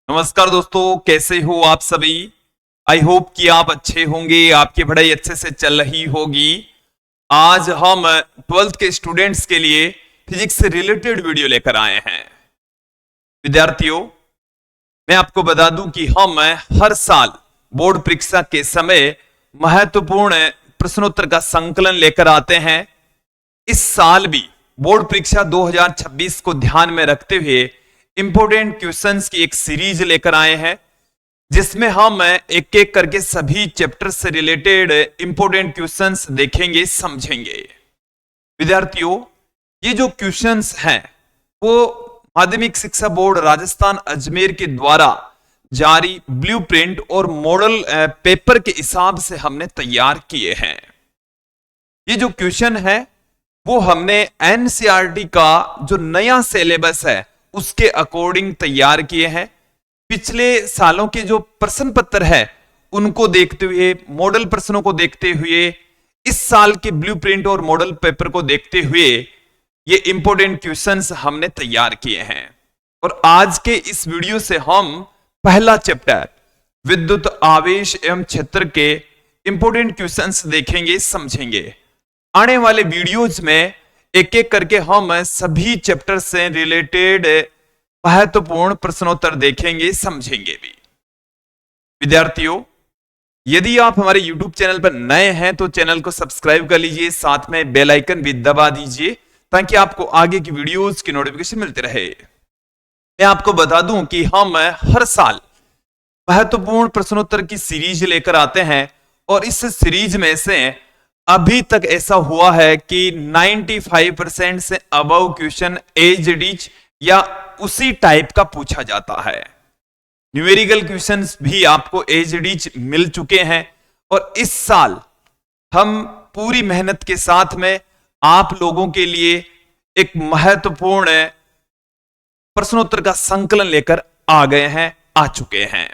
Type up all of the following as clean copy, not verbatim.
नमस्कार दोस्तों, कैसे हो आप सभी। आई होप कि आप अच्छे होंगे, आपकी पढ़ाई अच्छे से चल रही होगी। आज हम 12th के स्टूडेंट्स के लिए फिजिक्स से रिलेटेड वीडियो लेकर आए हैं। विद्यार्थियों, मैं आपको बता दूं कि हम हर साल बोर्ड परीक्षा के समय महत्वपूर्ण प्रश्नोत्तर का संकलन लेकर आते हैं। इस साल भी बोर्ड परीक्षा 2026 को ध्यान में रखते हुए इंपोर्टेंट क्वेश्चंस की एक सीरीज लेकर आए हैं, जिसमें हम एक एक करके सभी चैप्टर से रिलेटेड इंपोर्टेंट क्वेश्चंस देखेंगे, समझेंगे। विद्यार्थियों, ये जो क्वेश्चंस हैं वो माध्यमिक शिक्षा बोर्ड राजस्थान अजमेर के द्वारा जारी ब्लूप्रिंट और मॉडल पेपर के हिसाब से हमने तैयार किए हैं। ये जो क्वेश्चन है वो हमने एनसीईआरटी का जो नया सिलेबस है उसके अकॉर्डिंग तैयार किए हैं। पिछले सालों के जो प्रश्न पत्र है उनको देखते हुए, मॉडल प्रश्नों को देखते हुए, इस साल के ब्लूप्रिंट और मॉडल पेपर को देखते हुए ये इंपॉर्टेंट क्वेश्चंस हमने तैयार किए हैं। और आज के इस वीडियो से हम पहला चैप्टर विद्युत आवेश एवं क्षेत्र के इंपॉर्टेंट क्वेश्चंस देखेंगे, समझेंगे। आने वाले वीडियोज में एक एक करके हम सभी चैप्टर से रिलेटेड महत्वपूर्ण प्रश्नोत्तर देखेंगे, समझेंगे भी। विद्यार्थियों, यदि आप हमारे YouTube चैनल पर नए हैं तो चैनल को सब्सक्राइब कर लीजिए, साथ में बेल आइकन भी दबा दीजिए ताकि आपको आगे की वीडियोस की नोटिफिकेशन मिलते रहे। मैं आपको बता दूं कि हम हर साल महत्वपूर्ण प्रश्नोत्तर की सीरीज लेकर आते हैं और इस सीरीज में से अभी तक ऐसा हुआ है कि 95% से above question as it is या उसी टाइप का पूछा जाता है। न्यूमेरिकल क्वेश्चंस भी आपको एज इट इज मिल चुके हैं और इस साल हम पूरी मेहनत के साथ में आप लोगों के लिए एक महत्वपूर्ण प्रश्नोत्तर का संकलन लेकर आ गए हैं, आ चुके हैं।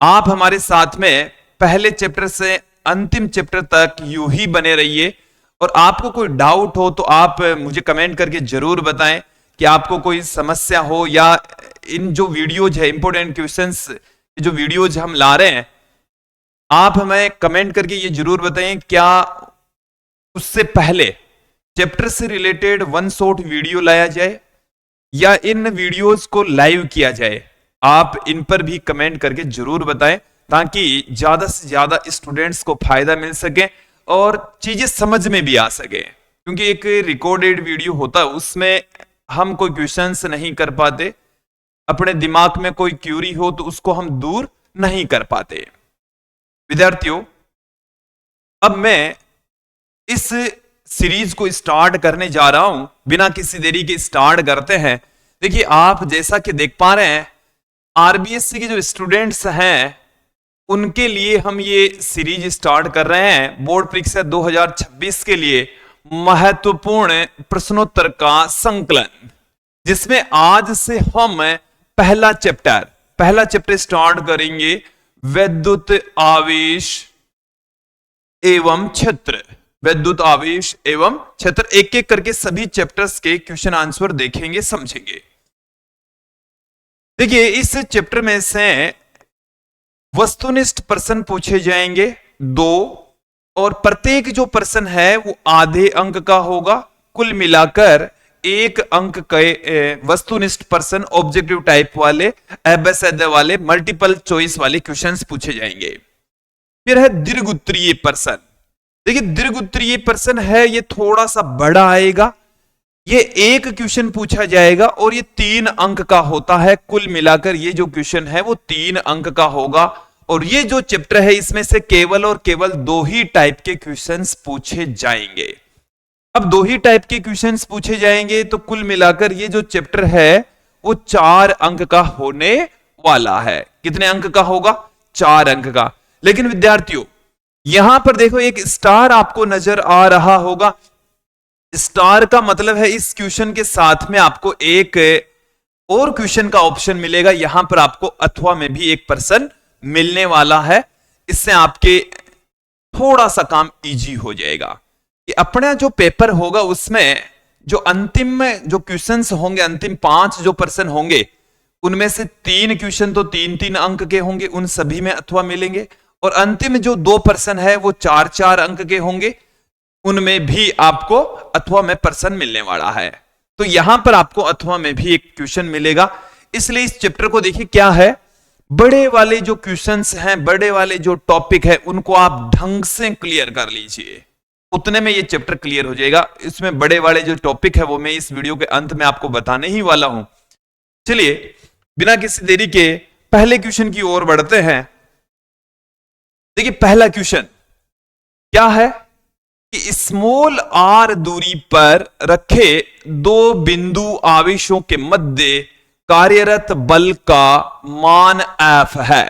आप हमारे साथ में पहले चैप्टर से अंतिम चैप्टर तक यूं ही बने रहिए और आपको कोई डाउट हो तो आप मुझे कमेंट करके जरूर बताएं कि आपको कोई समस्या हो, या इन जो वीडियोज है इंपोर्टेंट क्वेश्चंस जो वीडियोज हम ला रहे हैं, आप हमें कमेंट करके ये जरूर बताएं क्या उससे पहले चैप्टर से रिलेटेड वन शॉट वीडियो लाया जाए या इन वीडियोज को लाइव किया जाए। आप इन पर भी कमेंट करके जरूर बताएं ताकि ज्यादा से ज्यादा स्टूडेंट्स को फायदा मिल सके और चीजें समझ में भी आ सके। क्योंकि एक रिकॉर्डेड वीडियो होता है, उसमें हम कोई क्वेश्चंस नहीं कर पाते, अपने दिमाग में कोई क्यूरी हो तो उसको हम दूर नहीं कर पाते। विद्यार्थियों, अब मैं इस सीरीज को स्टार्ट करने जा रहा हूं, बिना किसी देरी के स्टार्ट करते हैं। देखिए, आप जैसा कि देख पा रहे हैं, आरबीएससी के जो स्टूडेंट्स हैं उनके लिए हम ये सीरीज स्टार्ट कर रहे हैं। बोर्ड परीक्षा 2026 के लिए महत्वपूर्ण प्रश्नोत्तर का संकलन, जिसमें आज से हम पहला चैप्टर स्टार्ट करेंगे, विद्युत आवेश एवं क्षेत्र। विद्युत आवेश एवं क्षेत्र, एक एक करके सभी चैप्टर्स के क्वेश्चन आंसर देखेंगे, समझेंगे। देखिए, इस चैप्टर में से वस्तुनिष्ठ प्रश्न पूछे जाएंगे 2 और प्रत्येक जो प्रश्न है वो आधे अंक का होगा। कुल मिलाकर 1 अंक के वस्तुनिष्ठ प्रश्न, ऑब्जेक्टिव टाइप वाले, अभ्यास वाले, मल्टीपल चॉइस वाले क्वेश्चंस पूछे जाएंगे। फिर है दीर्घ उत्तरीय प्रश्न। देखिए, दीर्घ उत्तरीय प्रश्न है, ये थोड़ा सा बड़ा आएगा, ये 1 क्वेश्चन पूछा जाएगा और ये 3 अंक का होता है। कुल मिलाकर ये जो क्वेश्चन है वो 3 अंक का होगा और ये जो चैप्टर है इसमें से केवल और केवल 2 ही टाइप के क्वेश्चंस पूछे जाएंगे। अब 2 ही टाइप के क्वेश्चंस पूछे जाएंगे तो कुल मिलाकर ये जो चैप्टर है वो 4 अंक का होने वाला है। कितने अंक का होगा? 4 अंक का। लेकिन विद्यार्थियों, यहां पर देखो एक स्टार आपको नजर आ रहा होगा। स्टार का मतलब है इस क्वेश्चन के साथ में आपको एक और क्वेश्चन का ऑप्शन मिलेगा। यहां पर आपको अथवा में भी एक प्रश्न मिलने वाला है। इससे आपके थोड़ा सा काम इजी हो जाएगा कि अपना जो पेपर होगा उसमें जो अंतिम जो क्वेश्चंस होंगे, अंतिम 5 जो प्रश्न होंगे उनमें से 3 क्वेश्चन तो 3-3 अंक के होंगे, उन सभी में अथवा मिलेंगे, और अंतिम जो 2% है वो 4-4 अंक के होंगे, उनमें भी आपको अथवा में पर्सन मिलने वाला है। तो यहां पर आपको अथवा में भी एक क्वेश्चन मिलेगा। इसलिए इस चैप्टर को देखिए क्या है, बड़े वाले जो क्वेश्चंस हैं, बड़े वाले जो टॉपिक है, उनको आप ढंग से क्लियर कर लीजिए, उतने में ये चैप्टर क्लियर हो जाएगा। इसमें बड़े वाले जो टॉपिक है वो मैं इस वीडियो के अंत में आपको बताने ही वाला हूं। चलिए बिना किसी देरी के पहले क्वेश्चन की ओर बढ़ते हैं। देखिए पहला क्वेश्चन क्या है कि स्मॉल r दूरी पर रखे 2 बिंदु आवेशों के मध्य कार्यरत बल का मान F है।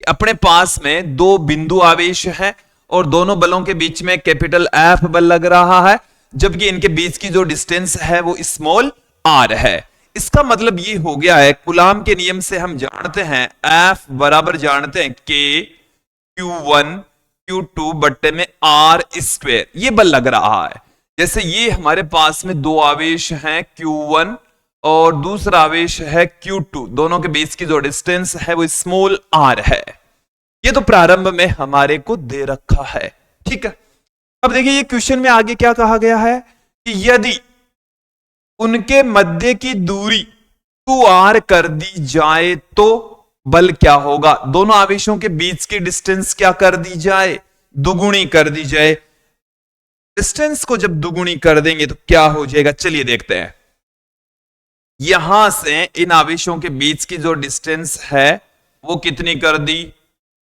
अपने पास में 2 बिंदु आवेश हैं और दोनों बलों के बीच में कैपिटल F बल लग रहा है, जबकि इनके बीच की जो डिस्टेंस है वो स्मॉल r है। इसका मतलब ये हो गया है, कूलाम के नियम से हम जानते हैं F बराबर जानते हैं K Q1 Q2 बट्टे में r²। ये बल लग रहा है। जैसे ये हमारे पास में 2 आवेश हैं Q1 और दूसरा आवेश है Q2, दोनों के बीच की जो डिस्टेंस है वो स्मॉल r है। ये तो प्रारंभ में हमारे को दे रखा है, ठीक है। अब देखिए ये क्वेश्चन में आगे क्या कहा गया है कि यदि उनके मध्य की दूरी 2r कर दी जाए तो बल क्या होगा। दोनों आवेशों के बीच की डिस्टेंस क्या कर दी जाए, दुगुनी कर दी जाए। डिस्टेंस को जब दुगुनी कर देंगे तो क्या हो जाएगा, चलिए देखते हैं। यहां से इन आवेशों के बीच की जो डिस्टेंस है वो कितनी कर दी,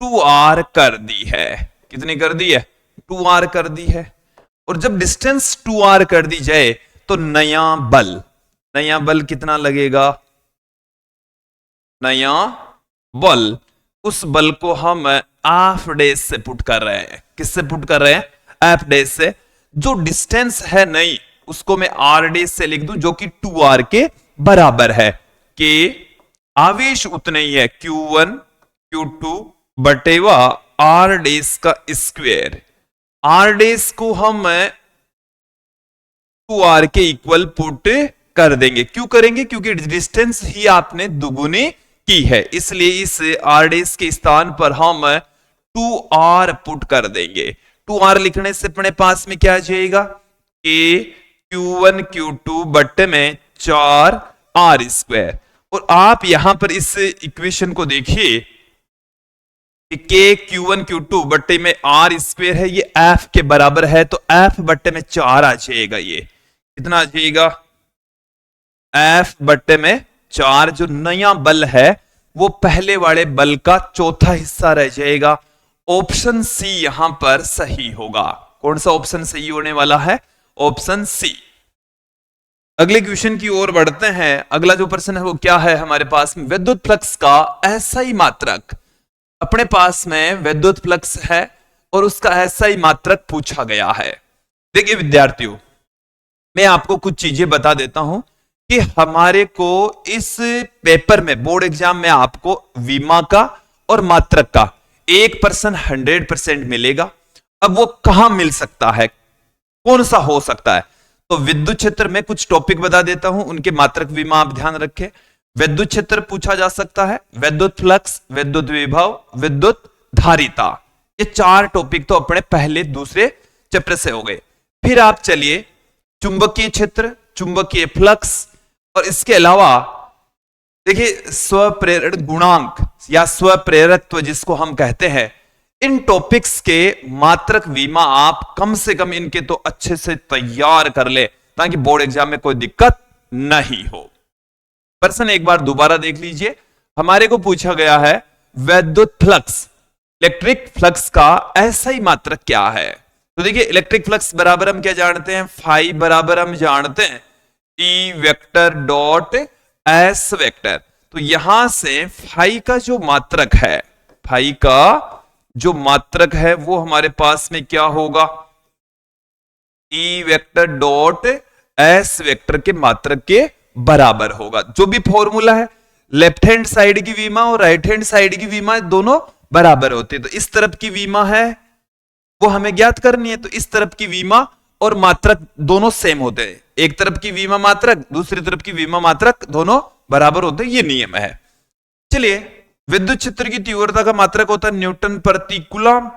2r कर दी है। कितनी कर दी है, 2r कर दी है। और जब डिस्टेंस 2r कर दी जाए तो नया बल कितना लगेगा, नया बल, उस बल को हम F डैश से पुट कर रहे हैं। किससे पुट कर रहे हैं, F डैश से। जो डिस्टेंस है नई उसको मैं R डैश से लिख दूं, जो कि 2r के बराबर है। के आवेश उतने ही है Q1 Q2 बटेवा R डैश का स्क्वायर। R डैश को हम 2r के इक्वल पुट कर देंगे। क्यों करेंगे, क्योंकि डिस्टेंस ही आपने दुगुनी की है, इसलिए इस r डैश के स्थान पर हम 2r पुट कर देंगे। 2r लिखने से अपने पास में क्या आ जाएगा, k Q1 Q2 बट्टे में 4r²। और आप यहां पर इस इक्वेशन को देखिए कि k Q1 Q2 बट्टे में r² है, ये F के बराबर है, तो F बट्टे में 4 आ जाएगा। ये कितना आ जाएगा, F बट्टे में 4। जो नया बल है वो पहले वाले बल का चौथा हिस्सा रह जाएगा। ऑप्शन सी यहां पर सही होगा। कौन सा ऑप्शन सही होने वाला है, ऑप्शन सी। अगले क्वेश्चन की ओर बढ़ते हैं। अगला जो प्रश्न है वो क्या है हमारे पास में, विद्युत फ्लक्स का एसआई मात्रक। अपने पास में विद्युत फ्लक्स है और उसका एसआई मात्रक पूछा गया है। देखिए विद्यार्थियों, मैं आपको कुछ चीजें बता देता हूं कि हमारे को इस पेपर में, बोर्ड एग्जाम में आपको विमा का और मात्रक का 1% 100% मिलेगा। अब वो कहां मिल सकता है, कौन सा हो सकता है, तो विद्युत क्षेत्र में कुछ टॉपिक बता देता हूं, उनके मात्रक विमा आप ध्यान रखें। विद्युत क्षेत्र पूछा जा सकता है, विद्युत फ्लक्स, विद्युत विभव, विद्युत धारिता। ये 4 टॉपिक तो अपने पहले दूसरे चैप्टर से हो गए। फिर आप चलिए चुंबकीय क्षेत्र, चुंबकीय फ्लक्स, और इसके अलावा देखिए स्वप्रेरण गुणांक या स्वप्रेरकत्व जिसको हम कहते हैं, इन टॉपिक्स के मात्रक विमा आप कम से कम इनके तो अच्छे से तैयार कर ले, ताकि बोर्ड एग्जाम में कोई दिक्कत नहीं हो। प्रश्न एक बार दोबारा देख लीजिए। हमारे को पूछा गया है विद्युत फ्लक्स, इलेक्ट्रिक फ्लक्स का एसआई मात्रक क्या है। तो देखिए इलेक्ट्रिक फ्लक्स बराबर हम क्या जानते हैं, फाई बराबर हम जानते हैं ई वेक्टर डॉट एस वेक्टर। तो यहां से फाई का जो मात्रक है, फाई का जो मात्रक है वो हमारे पास में क्या होगा, ई वेक्टर डॉट एस वेक्टर के मात्रक के बराबर होगा। जो भी फॉर्मूला है, लेफ्ट हैंड साइड की विमा और राइट हैंड साइड की विमा दोनों बराबर होते हैं। तो इस तरफ की विमा है वो हमें ज्ञात करनी है, तो इस तरफ की विमा और मात्रक दोनों सेम होते हैं। एक तरफ की विमा मात्रक, दूसरी तरफ की विमा मात्रक दोनों बराबर होते हैं, ये नियम है। चलिए, विद्युत क्षेत्र की तीव्रता का मात्रक होता है न्यूटन प्रति कूलम,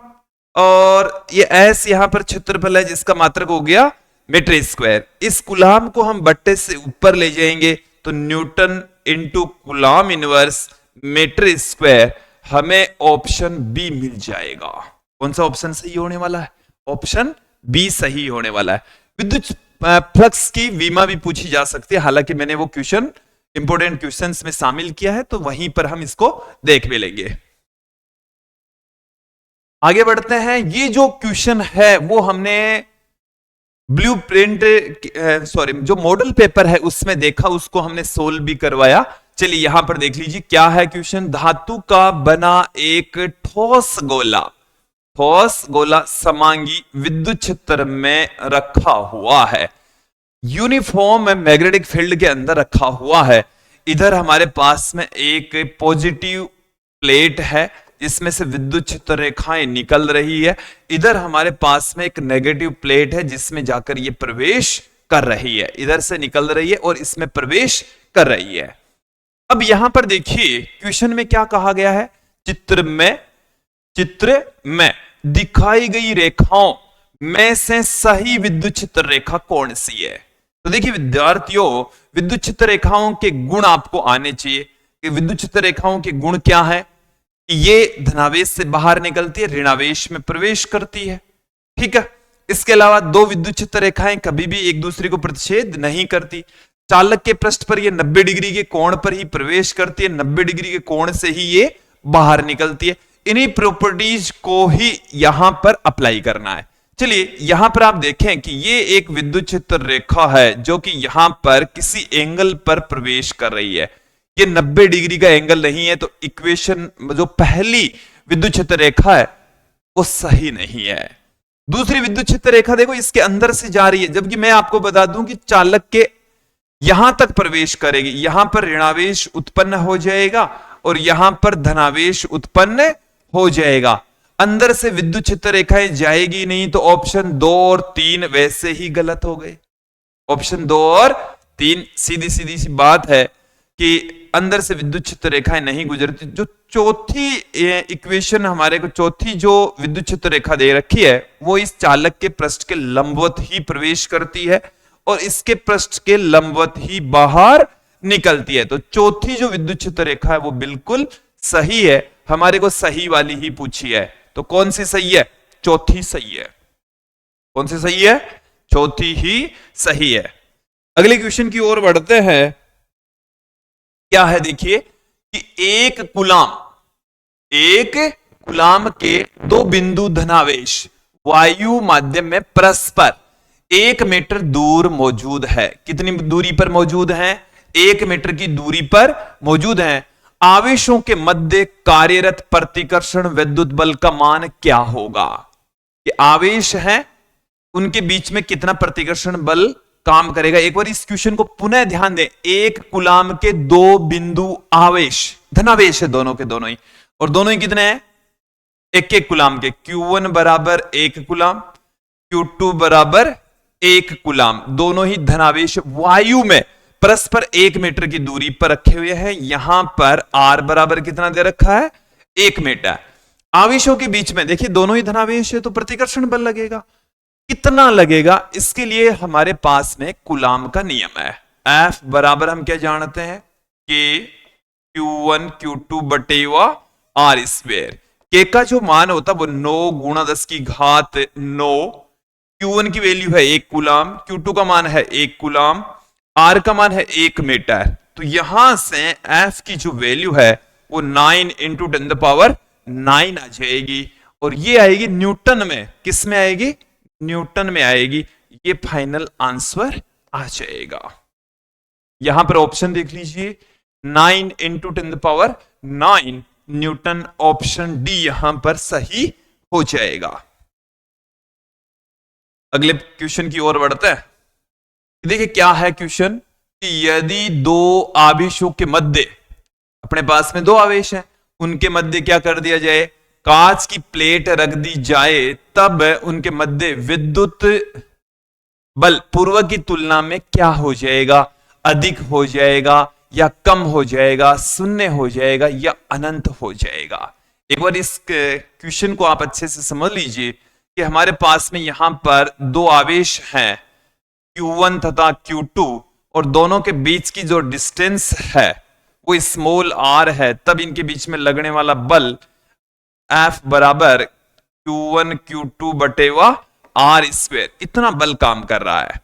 और ये एस यहां पर क्षेत्रफल है जिसका मात्रक हो गया मीटर स्क्वायर। इस कूलम को हम बट्टे से ऊपर ले जाएंगे तो newton into coulomb inverse metre square, हमें ऑप्शन बी मिल जाएगा। कौन सा ऑप्शन सही होने वाला है? ऑप्शन बी सही होने वाला है। विद्युत फ्लक्स की विमा भी पूछी जा सकती है, हालांकि मैंने वो क्वेश्चन इंपोर्टेंट क्वेश्चंस में शामिल किया है, तो वहीं पर हम इसको देख भी लेंगे। आगे बढ़ते हैं। ये जो क्वेश्चन है वो हमने ब्लूप्रिंट जो मॉडल पेपर है उसमें देखा, उसको हमने सोल्व भी करवाया। चलिए यहां पर देख लीजिए क्या है क्वेश्चन। धातु का बना एक ठोस गोला समांगी विद्युत क्षेत्र में रखा हुआ है, यूनिफॉर्म मैग्नेटिक फील्ड के अंदर रखा हुआ है। इधर हमारे पास में एक पॉजिटिव प्लेट है जिसमें से विद्युत क्षेत्र रेखाएं निकल रही है, इधर हमारे पास में एक नेगेटिव प्लेट है जिसमें जाकर ये प्रवेश कर रही है, इधर से निकल रही है और इसमें प्रवेश कर रही है। अब यहां पर देखिए क्वेश्चन में क्या कहा गया है, चित्र में दिखाई गई रेखाओं में से सही विद्युत क्षेत्र रेखा कौन सी है। तो देखिए विद्यार्थियों, विद्युत क्षेत्र रेखाओं के गुण आपको आने चाहिए कि विद्युत क्षेत्र रेखाओं के गुण क्या है। ये धनावेश से बाहर निकलती है, ऋणावेश में प्रवेश करती है, ठीक है। इसके अलावा दो विद्युत क्षेत्र रेखाएं कभी भी एक दूसरे को प्रतिच्छेद नहीं करती। चालक के पृष्ठ पर ये 90 डिग्री के कोण पर ही प्रवेश करती है, 90 डिग्री के कोण से ही ये बाहर निकलती है। इन्हीं प्रॉपर्टीज को ही यहां पर अप्लाई करना है। चलिए यहां पर आप देखें कि ये एक विद्युत क्षेत्र रेखा है जो कि यहां पर किसी एंगल पर प्रवेश कर रही है, ये 90 डिग्री का एंगल नहीं है, तो इक्वेशन जो पहली विद्युत क्षेत्र रेखा है वो सही नहीं है। दूसरी विद्युत क्षेत्र रेखा देखो इसके अंदर से जा रही है, जबकि मैं आपको बता दूं कि चालक के यहां तक प्रवेश करेगी, यहां पर ऋणावेश उत्पन्न हो जाएगा और यहां पर धनावेश उत्पन्न हो जाएगा। अंदर से विद्युत क्षेत्र रेखाएं जाएगी नहीं, तो ऑप्शन 2 और 3 वैसे ही गलत हो गए। ऑप्शन 2 और 3 सीधी सी बात है कि अंदर से विद्युत क्षेत्र रेखाएं नहीं गुजरती। जो चौथी इक्वेशन हमारे को, चौथी जो विद्युत क्षेत्र रेखा दे रखी है वो इस चालक के पृष्ठ के लंबवत ही प्रवेश करती है और इसके पृष्ठ के लंबवत ही बाहर निकलती है। तो चौथी जो विद्युत क्षेत्र रेखा है वो बिल्कुल सही है, हमारे को सही वाली ही पूछी है। तो कौन सी सही है? चौथी सही है। कौन सी सही है? चौथी ही सही है। अगले क्वेश्चन की ओर बढ़ते हैं। क्या है देखिए कि एक कूलाम के दो बिंदु धनावेश वायु माध्यम में परस्पर 1 मीटर दूर मौजूद है। कितनी दूरी पर मौजूद है? 1 मीटर की दूरी पर मौजूद है। आवेशों के मध्य कार्यरत प्रतिकर्षण विद्युत बल का मान क्या होगा? ये आवेश है, उनके बीच में कितना प्रतिकर्षण बल काम करेगा। एक बार इस क्वेश्चन को पुनः ध्यान दें। एक कूलाम के दो बिंदु आवेश, धनावेश है दोनों के दोनों ही, और दोनों ही कितने हैं? एक कूलाम के। Q1 बराबर 1 कूलाम, Q2 बराबर 1 कूलाम, दोनों ही धनावेश वायु में परस्पर 1 मीटर की दूरी पर रखे हुए हैं। यहां पर R बराबर कितना दे रखा है? 1 मीटर। आवेशों के बीच में देखिए दोनों ही धनावेश है, तो प्रतिकर्षण बल लगेगा। कितना लगेगा? इसके लिए हमारे पास में कूलाम का नियम है। F बराबर हम क्या जानते हैं? K Q1 Q2 बटे R स्क्वायर। K का जो मान होता है वो 9 गुणा 10 की घात 9। Q1 की वैल्यू है 1 कूलाम, Q2 का मान है 1 कूलाम, R का मान है 1 मीटर। तो यहां से F की जो वैल्यू है वो 9 इंटू 10⁹ आ जाएगी, और ये आएगी न्यूटन में। किस में आएगी? न्यूटन में आएगी। ये फाइनल आंसर आ जाएगा। यहां पर ऑप्शन देख लीजिए, 9 इंटू 10⁹ न्यूटन, ऑप्शन डी यहां पर सही हो जाएगा। अगले क्वेश्चन की ओर बढ़ते हैं। देखिए क्या है क्वेश्चन कि यदि दो आवेशों के मध्य, अपने पास में दो आवेश हैं, उनके मध्य क्या कर दिया जाए? कांच की प्लेट रख दी जाए, तब उनके मध्य विद्युत बल पूर्व की तुलना में क्या हो जाएगा, अधिक हो जाएगा या कम हो जाएगा, शून्य हो जाएगा या अनंत हो जाएगा। एक बार इस क्वेश्चन को आप अच्छे से समझ लीजिए कि हमारे पास में यहां पर दो आवेश हैं Q1 तथा Q2 और दोनों के बीच की जो डिस्टेंस है वो स्मॉल r है, तब इनके बीच में लगने वाला बल F बराबर Q1 Q2 बटेवा R स्क्वायर, इतना बल काम कर रहा है,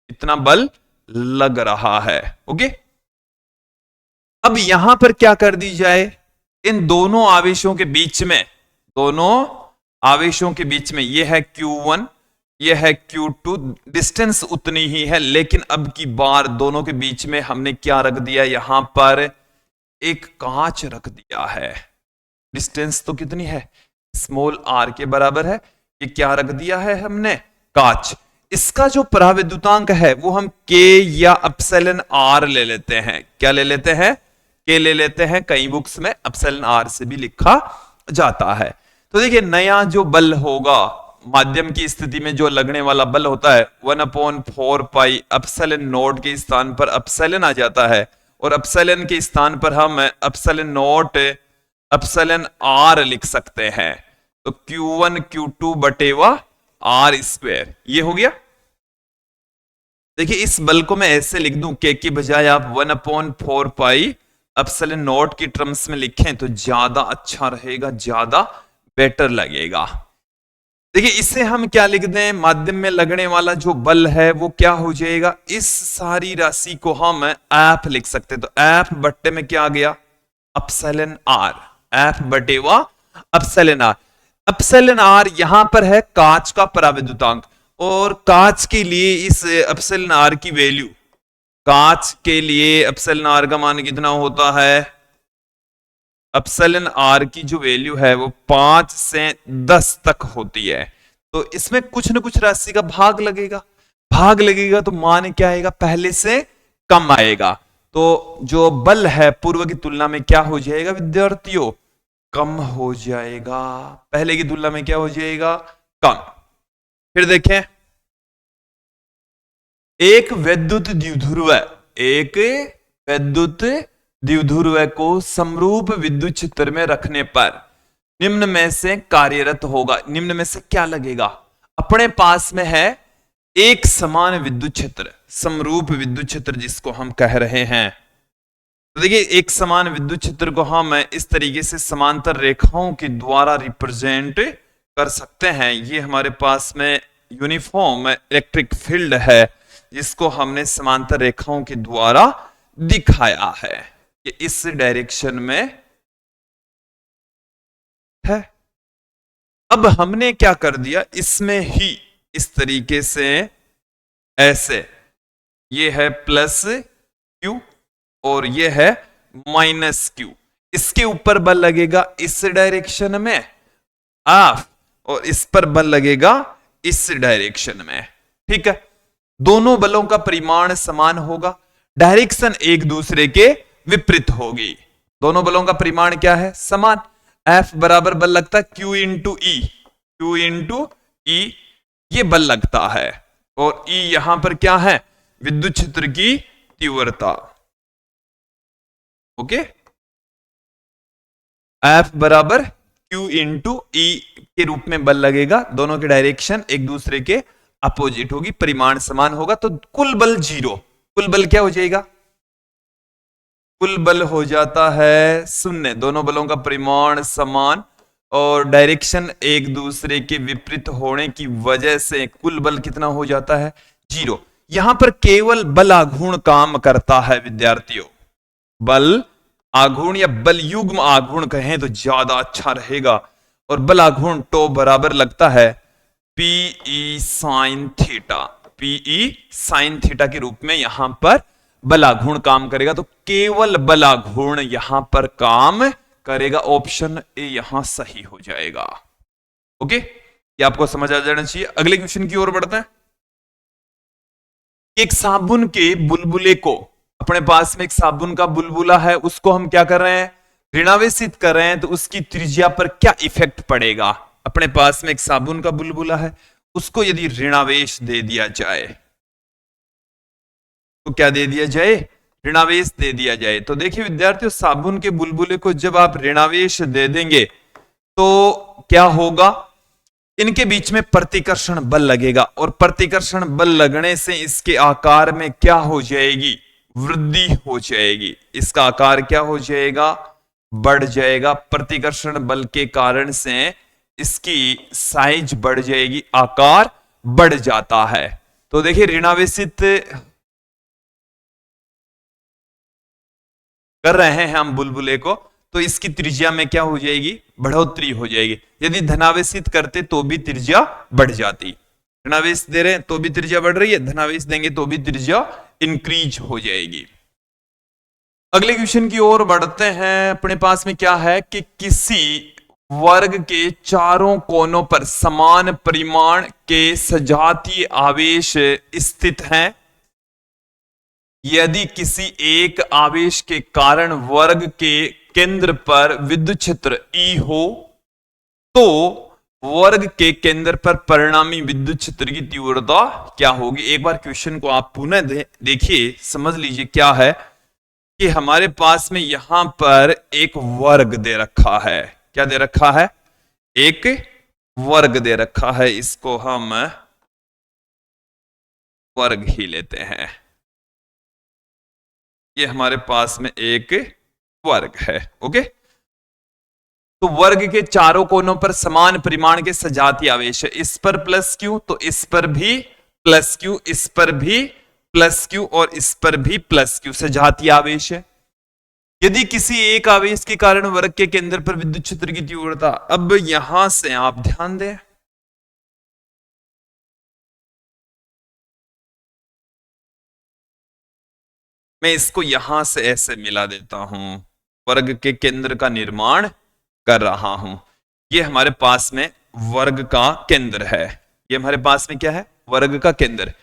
इतना बल लग रहा है। ओके, अब यहां पर क्या कर दी जाए, इन दोनों आवेशों के बीच में, दोनों आवेशों के बीच में यह है Q1, यह है Q2, डिस्टेंस उतनी ही है, लेकिन अब की बार दोनों के बीच में हमने क्या रख दिया, यहां पर एक कांच रख दिया है। डिस्टेंस तो कितनी है, स्मॉल r के बराबर है, ये क्या रख दिया है हमने, कांच। इसका जो पराविद्युतांक है वो हम k या एप्सिलॉन r ले लेते हैं। क्या ले लेते हैं, k ले लेते हैं, कई बुक्स में एप्सिलॉन r से भी लिखा जाता है। तो देखिए नया जो बल होगा, माध्यम की स्थिति में जो लगने वाला बल होता है 1/4 पाई एप्सिलॉन नॉट के स्थान पर एप्सिलॉन आ जाता है, और एप्सिलॉन के स्थान पर हम एप्सिलॉन नॉट एप्सिलॉन r लिख सकते हैं। तो Q1 Q2 बटेवा R स्क्वायर, ये हो गया। देखिए इस बल को मैं ऐसे लिख दूं, k की बजाय आप 1/4 पाई एप्सिलॉन नॉट की टर्म्स में लिखें तो ज्यादा अच्छा रहेगा, ज्यादा बेटर लगेगा। देखिए इसे हम क्या लिख दें, माध्यम में लगने वाला जो बल है वो क्या हो जाएगा, इस सारी राशि को हम F लिख सकते हैं। तो F बट्टे में क्या आ गया, एप्सिलॉन R, F बटेवा एप्सिलॉन R। एप्सिलॉन R यहां पर है कांच का पराविद्युतांक, और कांच के लिए इस एप्सिलॉन R की वैल्यू, कांच के लिए एप्सिलॉन R का मान कितना होता है, एप्सिलॉन R की जो वैल्यू है वो 5 से 10 तक होती है। तो इसमें कुछ ना कुछ राशि का भाग लगेगा, भाग लगेगा तो मान क्या आएगा, पहले से कम आएगा। तो जो बल है पूर्व की तुलना में क्या हो जाएगा विद्यार्थियों, कम हो जाएगा, पहले की तुलना में क्या हो जाएगा, कम। फिर देखें, एक विद्युत द्विध्रुव, एक विद्युत द्विध्रुव को समरूप विद्युत क्षेत्र में रखने पर निम्न में से कार्यरत होगा। निम्न में से क्या लगेगा, अपने पास में है एक समान विद्युत क्षेत्र, समरूप विद्युत क्षेत्र जिसको हम कह रहे हैं। तो देखिए एक समान विद्युत क्षेत्र को हम इस तरीके से समांतर रेखाओं के द्वारा रिप्रेजेंट कर सकते हैं। ये हमारे पास में यूनिफॉर्म इलेक्ट्रिक फील्ड है जिसको हमने समांतर रेखाओं के द्वारा दिखाया है कि इस डायरेक्शन में है। अब हमने क्या कर दिया, इसमें ही इस तरीके से ऐसे, ये है प्लस Q और ये है माइनस Q, इसके ऊपर बल लगेगा इस डायरेक्शन में F, और इस पर बल लगेगा इस डायरेक्शन में। ठीक है, दोनों बलों का परिमाण समान होगा, डायरेक्शन एक दूसरे के विपरीत होगी। दोनों बलों का परिमाण क्या है, समान। F बराबर बल लगता है Q इंटू ई, Q इंटू ई ये बल लगता है, और E यहां पर क्या है, विद्युत क्षेत्र की तीव्रता। ओके, F बराबर Q इंटू ई के रूप में बल लगेगा, दोनों के डायरेक्शन एक दूसरे के अपोजिट होगी, परिमाण समान होगा, तो कुल बल 0, कुल बल क्या हो जाएगा, कुल बल हो जाता है 0। दोनों बलों का परिमाण समान और डायरेक्शन एक दूसरे के विपरीत होने की वजह से कुल बल कितना हो जाता है, 0। यहां पर केवल बल आघूर्ण काम करता है विद्यार्थियों, बल आघूर्ण या बल युग्म आघूर्ण कहें तो ज्यादा अच्छा रहेगा, और बल आघूर्ण टो बराबर लगता है Pe sine theta, Pe sine theta के रूप में यहां पर बल आघूर्ण काम करेगा। तो केवल बल आघूर्ण यहां पर काम करेगा, ऑप्शन ए यहां सही हो जाएगा। ओके, ये आपको समझ आ जाना चाहिए। अगले क्वेश्चन की ओर बढ़ते हैं। एक साबुन के बुलबुले को, अपने पास में एक साबुन का बुलबुला है, उसको हम क्या कर रहे हैं, ऋणावेशित कर रहे हैं, तो उसकी त्रिज्या पर क्या इफेक्ट पड़ेगा। अपने पास में एक साबुन का बुलबुला है, उसको यदि ऋणावेश दे दिया जाए, तो क्या दे दिया जाए? ऋणावेश दे दिया जाए। तो देखिए विद्यार्थियों, साबुन के बुलबुले को जब आप ऋणावेश दे देंगे तो क्या होगा? इनके बीच में प्रतिकर्षण बल लगेगा, और प्रतिकर्षण बल लगने से इसके आकार में क्या हो जाएगी? वृद्धि हो जाएगी। इसका आकार क्या हो जाएगा? बढ़ जाएगा। प्रतिकर्षण बल के कारण से इसकी साइज बढ़ जाएगी, आकार बढ़ जाता है। तो देखिए ऋणावेशित कर रहे हैं हम बुलबुले को, तो इसकी त्रिज्या में क्या हो जाएगी? बढ़ोतरी हो जाएगी। यदि धनावेशित करते तो भी त्रिज्या बढ़ जाती। ऋणावेश दे रहे हैं तो भी त्रिज्या बढ़ रही है, धनावेश देंगे तो भी त्रिज्या इंक्रीज हो जाएगी। अगले क्वेश्चन की ओर बढ़ते हैं। अपने पास में क्या है कि किसी वर्ग के चारों कोनों पर समान परिमाण के सजातीय आवेश स्थित हैं। यदि किसी एक आवेश के कारण वर्ग के केंद्र पर विद्युत क्षेत्र E हो, तो वर्ग के केंद्र पर परिणामी विद्युत क्षेत्र की तीव्रता क्या होगी? एक बार क्वेश्चन को आप पुनः देखिए, समझ लीजिए क्या है कि हमारे पास में यहां पर एक वर्ग दे रखा है। क्या दे रखा है? एक वर्ग दे रखा है। इसको हम वर्ग ही लेते हैं। ये हमारे पास में एक वर्ग है। ओके, तो वर्ग के चारों कोनों पर समान परिमाण के सजातीय आवेश है। इस पर प्लस क्यू, तो इस पर भी प्लस क्यू, इस पर भी प्लस क्यू और इस पर भी प्लस क्यू, सजातीय आवेश है। यदि किसी एक आवेश के कारण वर्ग के केंद्र पर विद्युत क्षेत्र की तीव्रता, अब यहां से आप ध्यान दें, मैं इसको यहां से ऐसे मिला देता हूं, वर्ग के केंद्र का निर्माण कर रहा हूं। ये हमारे पास में वर्ग का केंद्र है। ये हमारे पास में क्या है? वर्ग का केंद्र।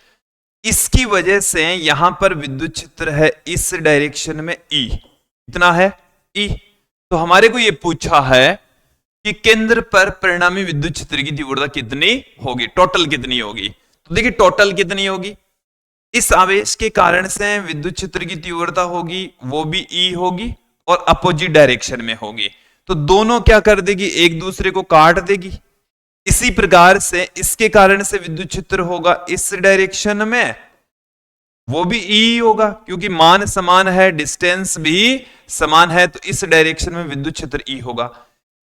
इसकी वजह से यहां पर विद्युत क्षेत्र है इस डायरेक्शन में E, कितना है? E। तो हमारे को ये पूछा है कि केंद्र पर परिणामी विद्युत क्षेत्र की तीव्रता कितनी होगी, टोटल कितनी होगी? तो देखिए टोटल कितनी होगी? इस आवेश के कारण से विद्युत क्षेत्र की तीव्रता होगी, वो भी E होगी और अपोजिट डायरेक्शन में होगी। तो दोनों क्या कर देगी? एक दूसरे को काट देगी। इसी प्रकार से इसके कारण से विद्युत क्षेत्र होगा इस डायरेक्शन में, वो भी E होगा, क्योंकि मान समान है, डिस्टेंस भी समान है, तो इस डायरेक्शन में विद्युत क्षेत्र E होगा।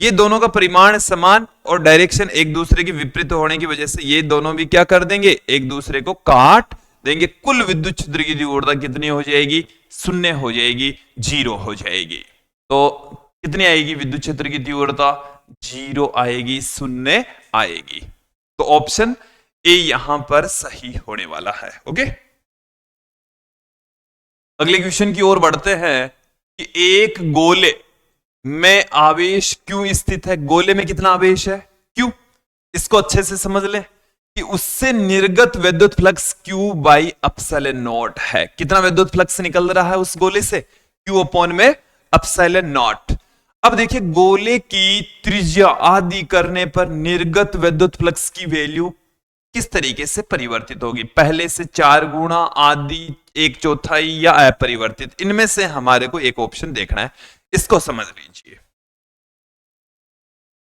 ये दोनों का परिमाण समान और डायरेक्शन एक दूसरे के विपरीत होने की वजह से ये दोनों भी क्या कर देंगे? एक दूसरे को काट देंगे। कुल विद्युत क्षेत्र की तीव्रता कितनी हो जाएगी? शून्य हो जाएगी, 0 हो जाएगी। तो कितनी आएगी विद्युत क्षेत्र की तीव्रता? 0 आएगी, शून्य आएगी। तो ऑप्शन ए यहां पर सही होने वाला है। ओके, अगले क्वेश्चन की ओर बढ़ते हैं कि एक गोले में आवेश Q स्थित है। गोले में कितना आवेश है? Q। इसको अच्छे से समझ लें कि उससे निर्गत विद्युत flux Q by epsilon not है। कितना विद्युत फ्लक्स निकल रहा है उस गोले से? Q अपॉन में एप्सिलॉन नॉट। अब देखिए गोले की त्रिज्या आदि करने पर निर्गत विद्युत फ्लक्स की वैल्यू किस तरीके से परिवर्तित होगी? पहले से 4 गुना, आदि, 1/4 या अपरिवर्तित? इनमें से हमारे को एक ऑप्शन देखना है। इसको समझ लीजिए,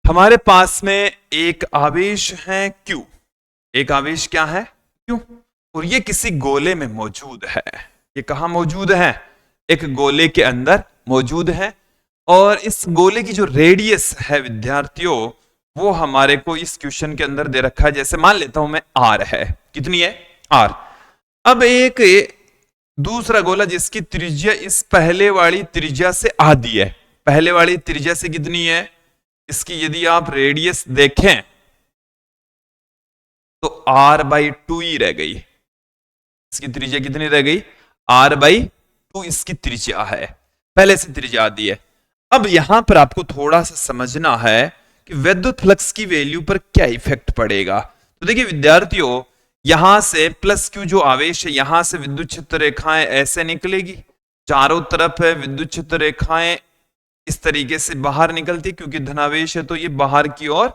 हमारे पास में एक आवेश है Q। एक आवेश क्या है? Q। और ये किसी गोले में मौजूद है। ये कहां मौजूद है? एक गोले के अंदर मौजूद है। और इस गोले की जो रेडियस है विद्यार्थियों, वो हमारे को इस क्वेश्चन के अंदर दे रखा है। जैसे मान लेता हूं मैं R है। कितनी है? R। अब एक दूसरा गोला जिसकी त्रिज्या इस पहले वाली त्रिज्या से आधी है। पहले वाली त्रिज्या से कितनी है? इसकी यदि आप रेडियस देखें तो R/2 ही रह गई। इसकी त्रिज्या कितनी रह गई? R/2 इसकी त्रिज्या है। पहले से त्रिज्या आधी है। अब यहां पर आपको थोड़ा सा समझना है कि विद्युत फ्लक्स की वैल्यू पर क्या इफेक्ट पड़ेगा। तो देखिए विद्यार्थियों, यहां से प्लस Q जो आवेश है, यहां से विद्युत क्षेत्र रेखाएं ऐसे निकलेगी, चारों तरफ है विद्युत क्षेत्र रेखाएं इस तरीके से बाहर निकलती, क्योंकि धनावेश है तो ये बाहर की ओर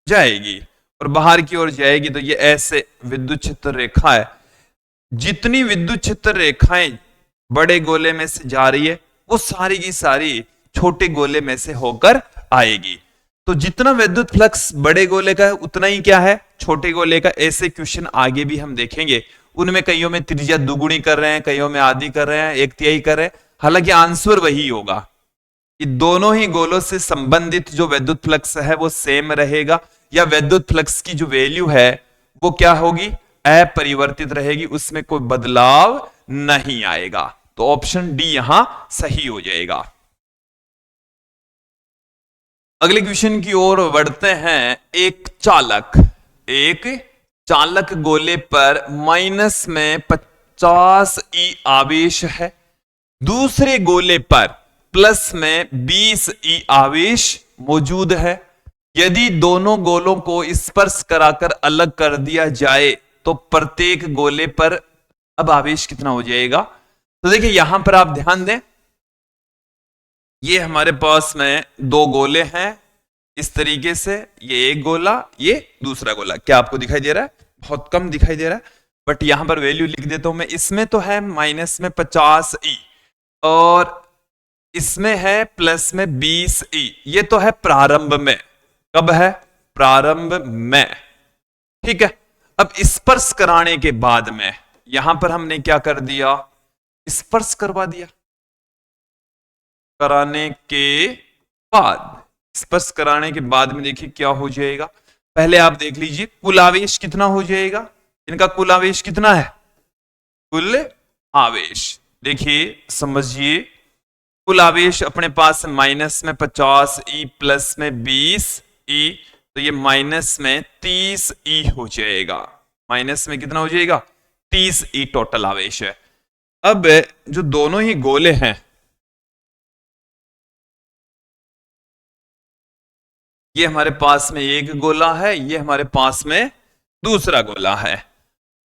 जाएगी। और बाहर की ओर जाएगी तो ये ऐसे विद्युत क्षेत्र रेखा है। जितनी विद्युत क्षेत्र रेखाएं बड़े गोले में से जा रही है वो सारी की सारी छोटे गोले में से होकर आएगी। तो जितना विद्युत फ्लक्स बड़े गोले का है उतना ही क्या है छोटे गोले का। ऐसे क्वेश्चन आगे भी हम देखेंगे, उनमें कईयों में त्रिज्या दुगुनी कर रहे हैं, कईयों में आधी कर रहे हैं, एक तिहाई कर रहे हैं। हालांकि आंसर वही होगा कि दोनों ही गोलों से संबंधित जो विद्युत फ्लक्स है वो सेम रहेगा, या विद्युत फ्लक्स की जो वैल्यू है वो क्या होगी अपरिवर्तित रहेगी, उसमें कोई बदलाव नहीं आएगा। तो ऑप्शन डी यहां सही हो जाएगा। अगले क्वेश्चन की ओर बढ़ते हैं। एक चालक गोले पर माइनस में 50 ई आवेश है, दूसरे गोले पर प्लस में 20 ई आवेश मौजूद है। यदि दोनों गोलों को स्पर्श कराकर अलग कर दिया जाए तो प्रत्येक गोले पर अब आवेश कितना हो जाएगा। तो देखिए यहां पर आप ध्यान दें, ये हमारे पास में दो गोले हैं इस तरीके से, ये एक गोला ये दूसरा गोला। क्या आपको दिखाई दे रहा है? बहुत कम दिखाई दे रहा है, बट यहां पर वैल्यू लिख देता हूं मैं। इसमें तो है माइनस में 50 ई और इसमें है प्लस में 20 ई। ये तो है प्रारंभ में, कब है? प्रारंभ में, ठीक है। अब स्पर्श कराने के बाद में यहां पर हमने क्या कर दिया, स्पर्श करवा दिया। कराने के बाद, स्पर्श कराने के बाद में देखिए क्या हो जाएगा। पहले आप देख लीजिए कुल आवेश कितना हो जाएगा, इनका कुल आवेश कितना है, कुल आवेश देखिए समझिए, कुल आवेश अपने पास माइनस में 50 ई प्लस में 20 ई, तो ये माइनस में 30 ई हो जाएगा। माइनस में कितना हो जाएगा, 30 ई टोटल आवेश है। अब जो दोनों ही गोले हैं, ये हमारे पास में एक गोला है, ये हमारे पास में दूसरा गोला है।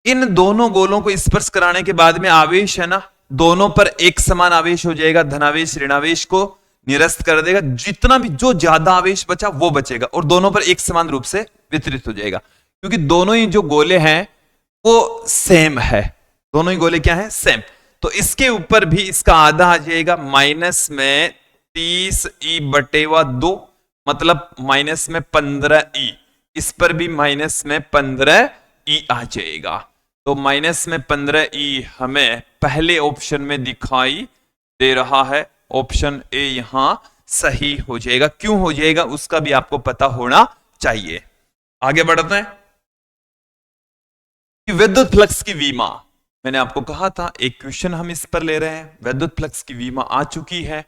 इन दोनों गोलों को स्पर्श कराने के बाद में आवेश है ना, दोनों पर एक समान आवेश हो जाएगा। धनावेश ऋणावेश को निरस्त कर देगा, जितना भी जो ज्यादा आवेश बचा वो बचेगा और दोनों पर एक समान रूप से वितरित हो जाएगा, क्योंकि दोनों ही जो गोले हैं वो सेम है। दोनों ही गोले क्या है, सेम। तो इसके ऊपर भी इसका आधा आ जाएगा, माइनस में 30 ई बटेवा 2, मतलब माइनस में 15 ई। इस पर भी माइनस में 15 ई आ जाएगा। तो माइनस में 15 ई हमें पहले ऑप्शन में दिखाई दे रहा है। ऑप्शन ए यहां सही हो जाएगा। क्यों हो जाएगा उसका भी आपको पता होना चाहिए। आगे बढ़ते हैं कि विद्युत फ्लक्स की विमा, मैंने आपको कहा था एक क्वेश्चन हम इस पर ले रहे हैं। विद्युत फ्लक्स की विमा आ चुकी है।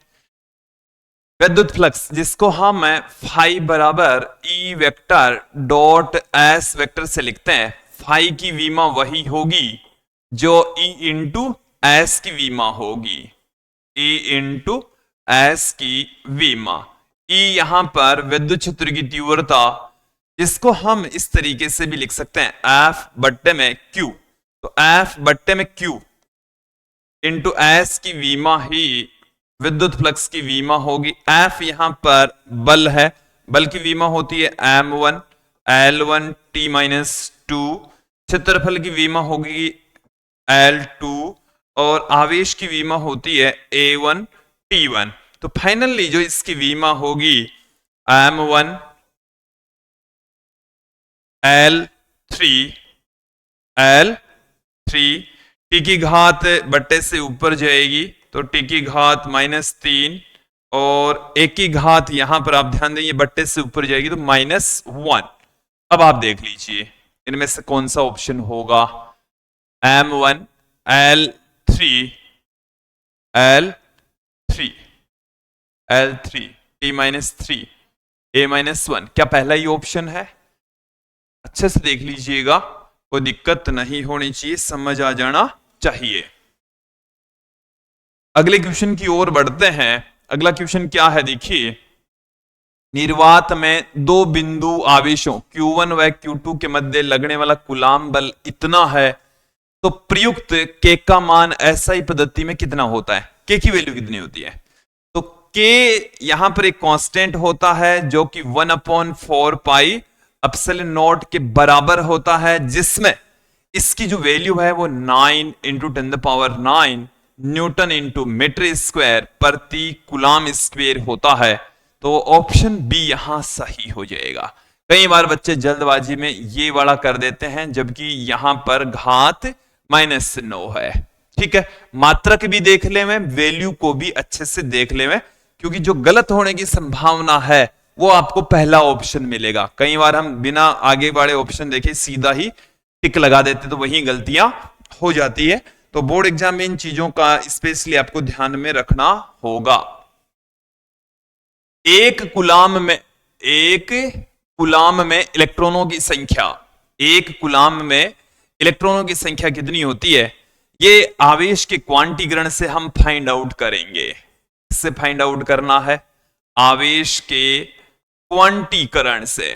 विद्युत फ्लक्स जिसको हम फाई बराबर ई वेक्टर डॉट एस वेक्टर से लिखते हैं, फाई की विमा वही होगी जो ई इंटू एस की विमा होगी। ई इंटू एस की विमा। ई यहां पर विद्युत क्षेत्र की तीव्रता, इसको हम इस तरीके से भी लिख सकते हैं, एफ बट्टे में क्यू। तो एफ बट्टे में क्यू इंटू एस की विमा ही विद्युत फ्लक्स की विमा होगी। एफ यहां पर बल है, बल की विमा होती है m1 L1 T-2। क्षेत्रफल की विमा होगी L2 और आवेश की विमा होती है A1 T1। तो फाइनली जो इसकी विमा होगी m1 L3 टी की घात बट्टे से ऊपर जाएगी तो टी की घात -3 और एक की घात यहां पर आप ध्यान दें ये बट्टे से ऊपर जाएगी तो -1। अब आप देख लीजिए इनमें से कौन सा ऑप्शन होगा। m1 L3 T-3 A-1, क्या पहला ही ऑप्शन है? अच्छे से देख लीजिएगा, कोई दिक्कत नहीं होनी चाहिए, समझ आ जाना चाहिए। अगले क्वेश्चन की ओर बढ़ते हैं। अगला क्वेश्चन क्या है देखिए, निर्वात में दो बिंदु आवेशों Q1 व Q2 के मध्य लगने वाला कूलाम बल इतना है तो प्रयुक्त K का मान SI पद्धति में कितना होता है? K की वैल्यू कितनी होती है? तो K यहां पर एक कांस्टेंट होता है जो कि 1/4 पाई एप्सिलॉन नॉट के बराबर होता है, जिसमें इसकी जो वैल्यू है वो 9 into 10⁹ newton into metre square प्रति कूलम स्क्वायर होता है। तो ऑप्शन बी यहां सही हो जाएगा। कई बार बच्चे जल्दबाजी में ये वाला कर देते हैं, जबकि यहां पर घात -9 है। ठीक है, मात्रक भी देख ले में, वैल्यू को भी अच्छे से देख ले में, क्योंकि जो गलत होने की संभावना है वो आपको पहला ऑप्शन मिलेगा। कई बार हम बिना आगे बढ़े ऑप्शन देखे सीधा ही टिक लगा देते, तो वही गलतियां हो जाती है। तो बोर्ड एग्जाम में इन चीजों का स्पेशली आपको ध्यान में रखना होगा। एक कूलम में इलेक्ट्रॉनों की संख्या, एक कूलम में इलेक्ट्रॉनों की संख्या कितनी होती है, ये आवेश के क्वांटीकरण से हम फाइंड आउट करेंगे। इससे फाइंड आउट करना है आवेश के क्वांटीकरण से।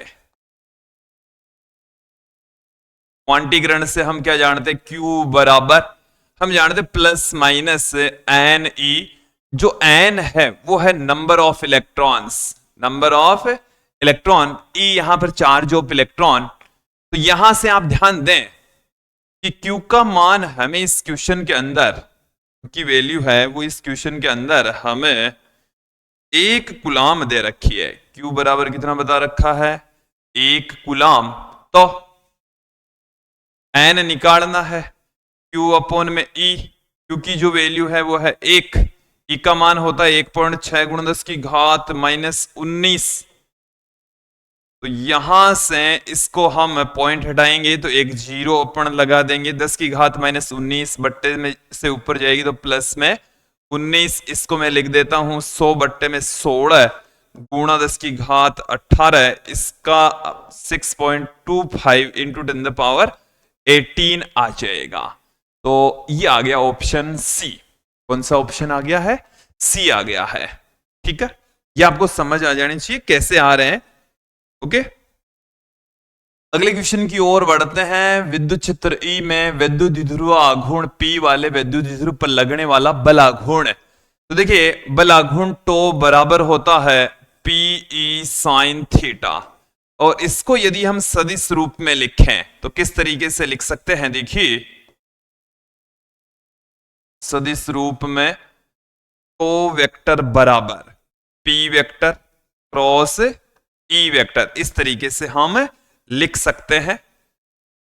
क्वांटीकरण से हम क्या जानते हैं, Q बराबर हम जानते प्लस माइनस एन ई। जो एन है वो है number of electrons, number of electron, E यहां पर चार्ज ऑफ इलेक्ट्रॉन। तो यहां से आप ध्यान दें कि Q का मान हमें इस क्वेश्चन के अंदर की वैल्यू है वो इस क्वेश्चन के अंदर हमें एक कूलम दे रखी है। Q बराबर कितना बता रखा है, एक कूलम। तो एन निकालना है, Q अपॉन में E, क्योंकि जो वैल्यू है वो है 1, E का मान होता है 1.6 × 10⁻19। तो यहां से इसको हम पॉइंट हटाएंगे तो एक 0 अपन लगा देंगे, 10⁻19 बट्टे में से ऊपर जाएगी तो प्लस में 19। इसको मैं लिख देता हूं 100 बट्टे में 16 गुणा 10⁻18, इसका 6.25 इंटू 10⁻18 आ जाएगा। तो ये आ गया ऑप्शन सी। कौन सा ऑप्शन आ गया है, सी आ गया है। ठीक है, ये आपको समझ आ जानी चाहिए कैसे आ रहे हैं। ओके, अगले क्वेश्चन की ओर बढ़ते हैं। विद्युत क्षेत्र ई में विद्युत द्विध्रुव आघूर्ण P वाले विद्युत द्विध्रुव पर लगने वाला बल आघूर्ण। तो देखिए बल आघूर्ण टो बराबर होता है PE sin थीटा, और इसको यदि हम सदिश रूप में लिखें तो किस तरीके से लिख सकते हैं, देखिए सदिश रूप में टो वेक्टर बराबर P vector cross E vector, इस तरीके से हम लिख सकते हैं।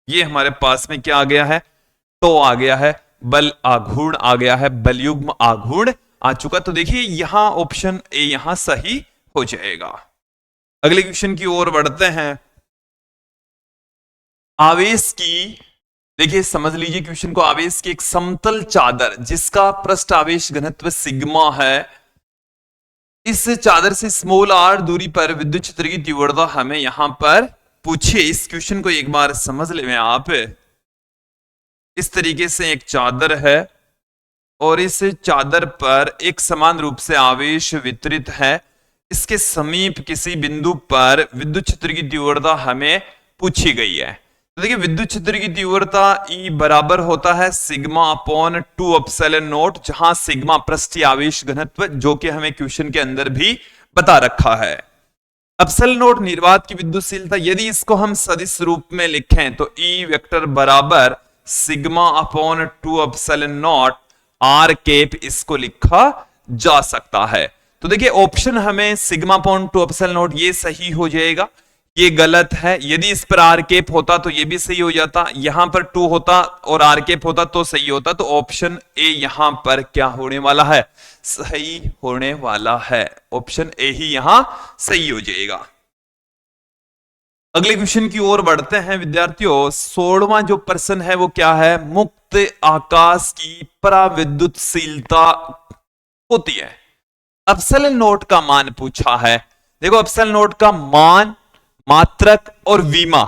ये हमारे पास में क्या आ गया है, टो आ गया है, बल आघूर्ण आ गया है, बलयुग्म आघूर्ण आ चुका। तो देखिए यहां ऑप्शन ए यहां सही हो जाएगा। अगले क्वेश्चन की ओर बढ़ते हैं। आवेश की, देखिए समझ लीजिए क्वेश्चन को, आवेश की एक समतल चादर जिसका पृष्ठ आवेश घनत्व सिग्मा है, इस चादर से स्मॉल r दूरी पर विद्युत क्षेत्र की तीव्रता हमें यहां पर पूछिए। इस क्वेश्चन को एक बार समझ ले में आप। इस तरीके से एक चादर है और इस चादर पर एक समान रूप से आवेश वितरित है। इसके समीप किसी बिंदु पर विद्युत क्षेत्र की तीव्रता हमें पूछी गई है। तो देखिए विद्युत क्षेत्र की तीव्रता E बराबर होता है सिग्मा अपॉन 2 एप्सिलॉन नॉट, जहां सिग्मा पृष्ठीय आवेश घनत्व, जो कि हमें क्वेश्चन के अंदर भी बता रखा है। एप्सिलॉन नॉट निर्वात की विद्युतशीलता, यदि इसको हम सदिश रूप में लिखें तो E वेक्टर बराबर sigma upon 2 epsilon naught r cap, इसको लिखा जा सकता है। तो देखिए ऑप्शन हमें सिग्मा अपॉन 2 एप्सिलॉन नॉट ये सही हो जाएगा, ये गलत है। यदि इस पर आर कैप होता तो ये भी सही हो जाता, यहां पर 2 होता और आर कैप होता तो सही होता। तो ऑप्शन ए यहां पर क्या होने वाला है, सही होने वाला है। ऑप्शन ए ही यहां सही हो जाएगा। अगले क्वेश्चन की ओर बढ़ते हैं विद्यार्थियों। 16वां जो प्रश्न है वो क्या है, मुक्त आकाश की पराविद्युतशीलता होती है। एप्सिलॉन नॉट का मान पूछा है। देखो एप्सिलॉन नॉट का मान, मात्रक और विमा,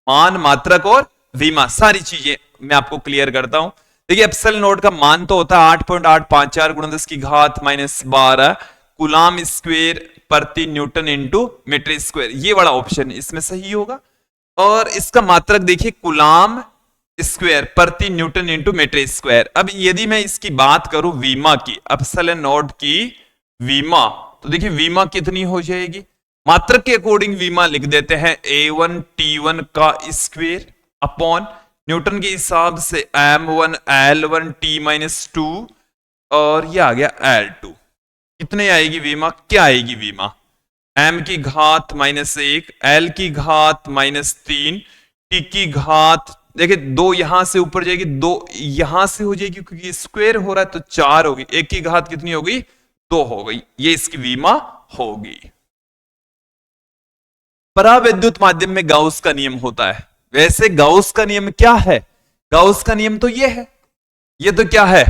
मान, मात्रक और विमा, सारी चीजें मैं आपको क्लियर करता हूं। देखिए एप्सिलॉन नॉट का मान तो होता है 8.854 गुणा 10⁻12 कूलम स्क्वायर प्रति न्यूटन इंटू मीटर स्क्वायर, ये वाला ऑप्शन इसमें सही होगा। और इसका मात्रक देखिए कूलम स्क्वायर प्रति न्यूटन इंटू मीटर स्क्वायर। अब यदि मैं इसकी बात करूं विमा की, एप्सिलॉन नॉट की विमा, तो देखिए विमा कितनी हो जाएगी, मात्रक के अकॉर्डिंग वीमा लिख देते हैं A1 T1 का स्क्वायर अपॉन न्यूटन के हिसाब से M1 L1 T-2 और ये आ गया L2। कितने आएगी वीमा, क्या आएगी वीमा, m की घात -1, l की घात -3, t की घात, देखिए 2 यहां से ऊपर जाएगी, 2 यहां से हो जाएगी क्योंकि स्क्वायर हो रहा है तो 4 होगी, 1 की घात कितनी होगी, 2 हो गई, ये इसकी वीमा होगी। परावैद्युत माध्यम में गाउस का नियम होता है। वैसे गाउस का नियम क्या है, गाउस का नियम तो ये है, ये तो क्या है,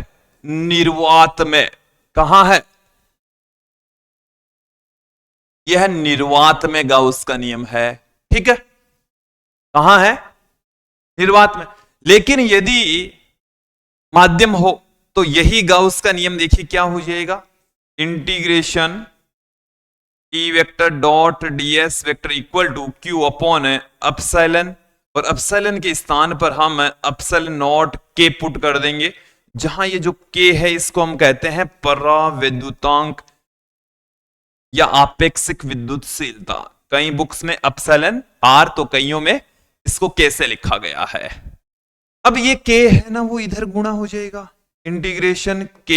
निर्वात में, कहां है, यह निर्वात में गाउस का नियम है, ठीक है, कहां है, निर्वात में। लेकिन यदि माध्यम हो तो यही गाउस का नियम देखिए क्या हो जाएगा, integration E vector dot ds vector equal to q upon epsilon, और अपसाइलन के स्थान पर हम अपसाइलन नॉट k पुट कर देंगे, जहां ये जो k है इसको हम कहते हैं परावैद्युतांक या आपेक्षिक विद्युतशीलता। कई बुक्स में अपसाइलन r तो कईयों में इसको k से लिखा गया है। अब ये k है ना वो इधर गुणा हो जाएगा, इंटीग्रेशन k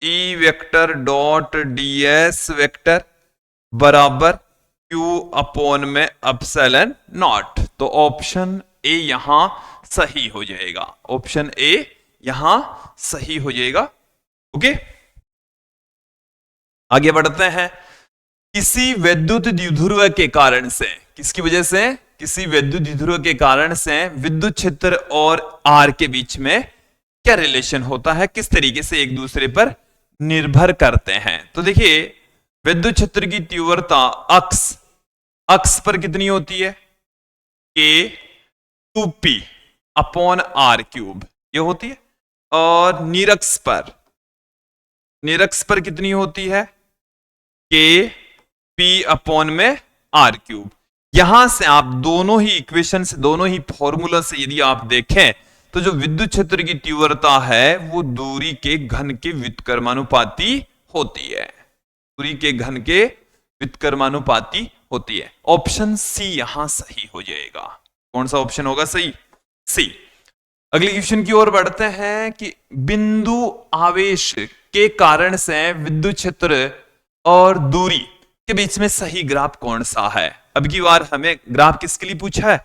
ई वेक्टर डॉट ds वेक्टर बराबर q अपॉन में अपसाइलन नॉट। तो ऑप्शन ए यहां सही हो जाएगा, ऑप्शन ए यहां सही हो जाएगा। ओके, आगे बढ़ते हैं। किसी वैद्युत द्विध्रुव के कारण से, किसकी वजह से, किसी वैद्युत द्विध्रुव के कारण से विद्युत क्षेत्र और R के बीच में क्या रिलेशन होता है, किस तरीके से एक दूसरे पर निर्भर करते हैं। तो देखिए विद्युत क्षेत्र की तीव्रता अक्ष पर कितनी होती है, K2P अपॉन R क्यूब ये होती है, और निरक्ष पर कितनी होती है, K P अपॉन में R क्यूब। यहां से आप दोनों ही इक्वेशन से, दोनों ही फॉर्मूला से यदि आप देखें तो जो विद्युत क्षेत्र की तीव्रता है वो दूरी के घन के व्युत्क्रमानुपाती होती है, दूरी के घन के व्युत्क्रमानुपाती होती है। ऑप्शन सी यहां सही हो जाएगा। कौन सा ऑप्शन होगा सही, सी। अगले क्वेश्चन की ओर बढ़ते हैं कि बिंदु आवेश के कारण से विद्युत क्षेत्र और दूरी के बीच में सही ग्राफ कौन सा है। अब की बार हमें ग्राफ किसके लिए पूछा है,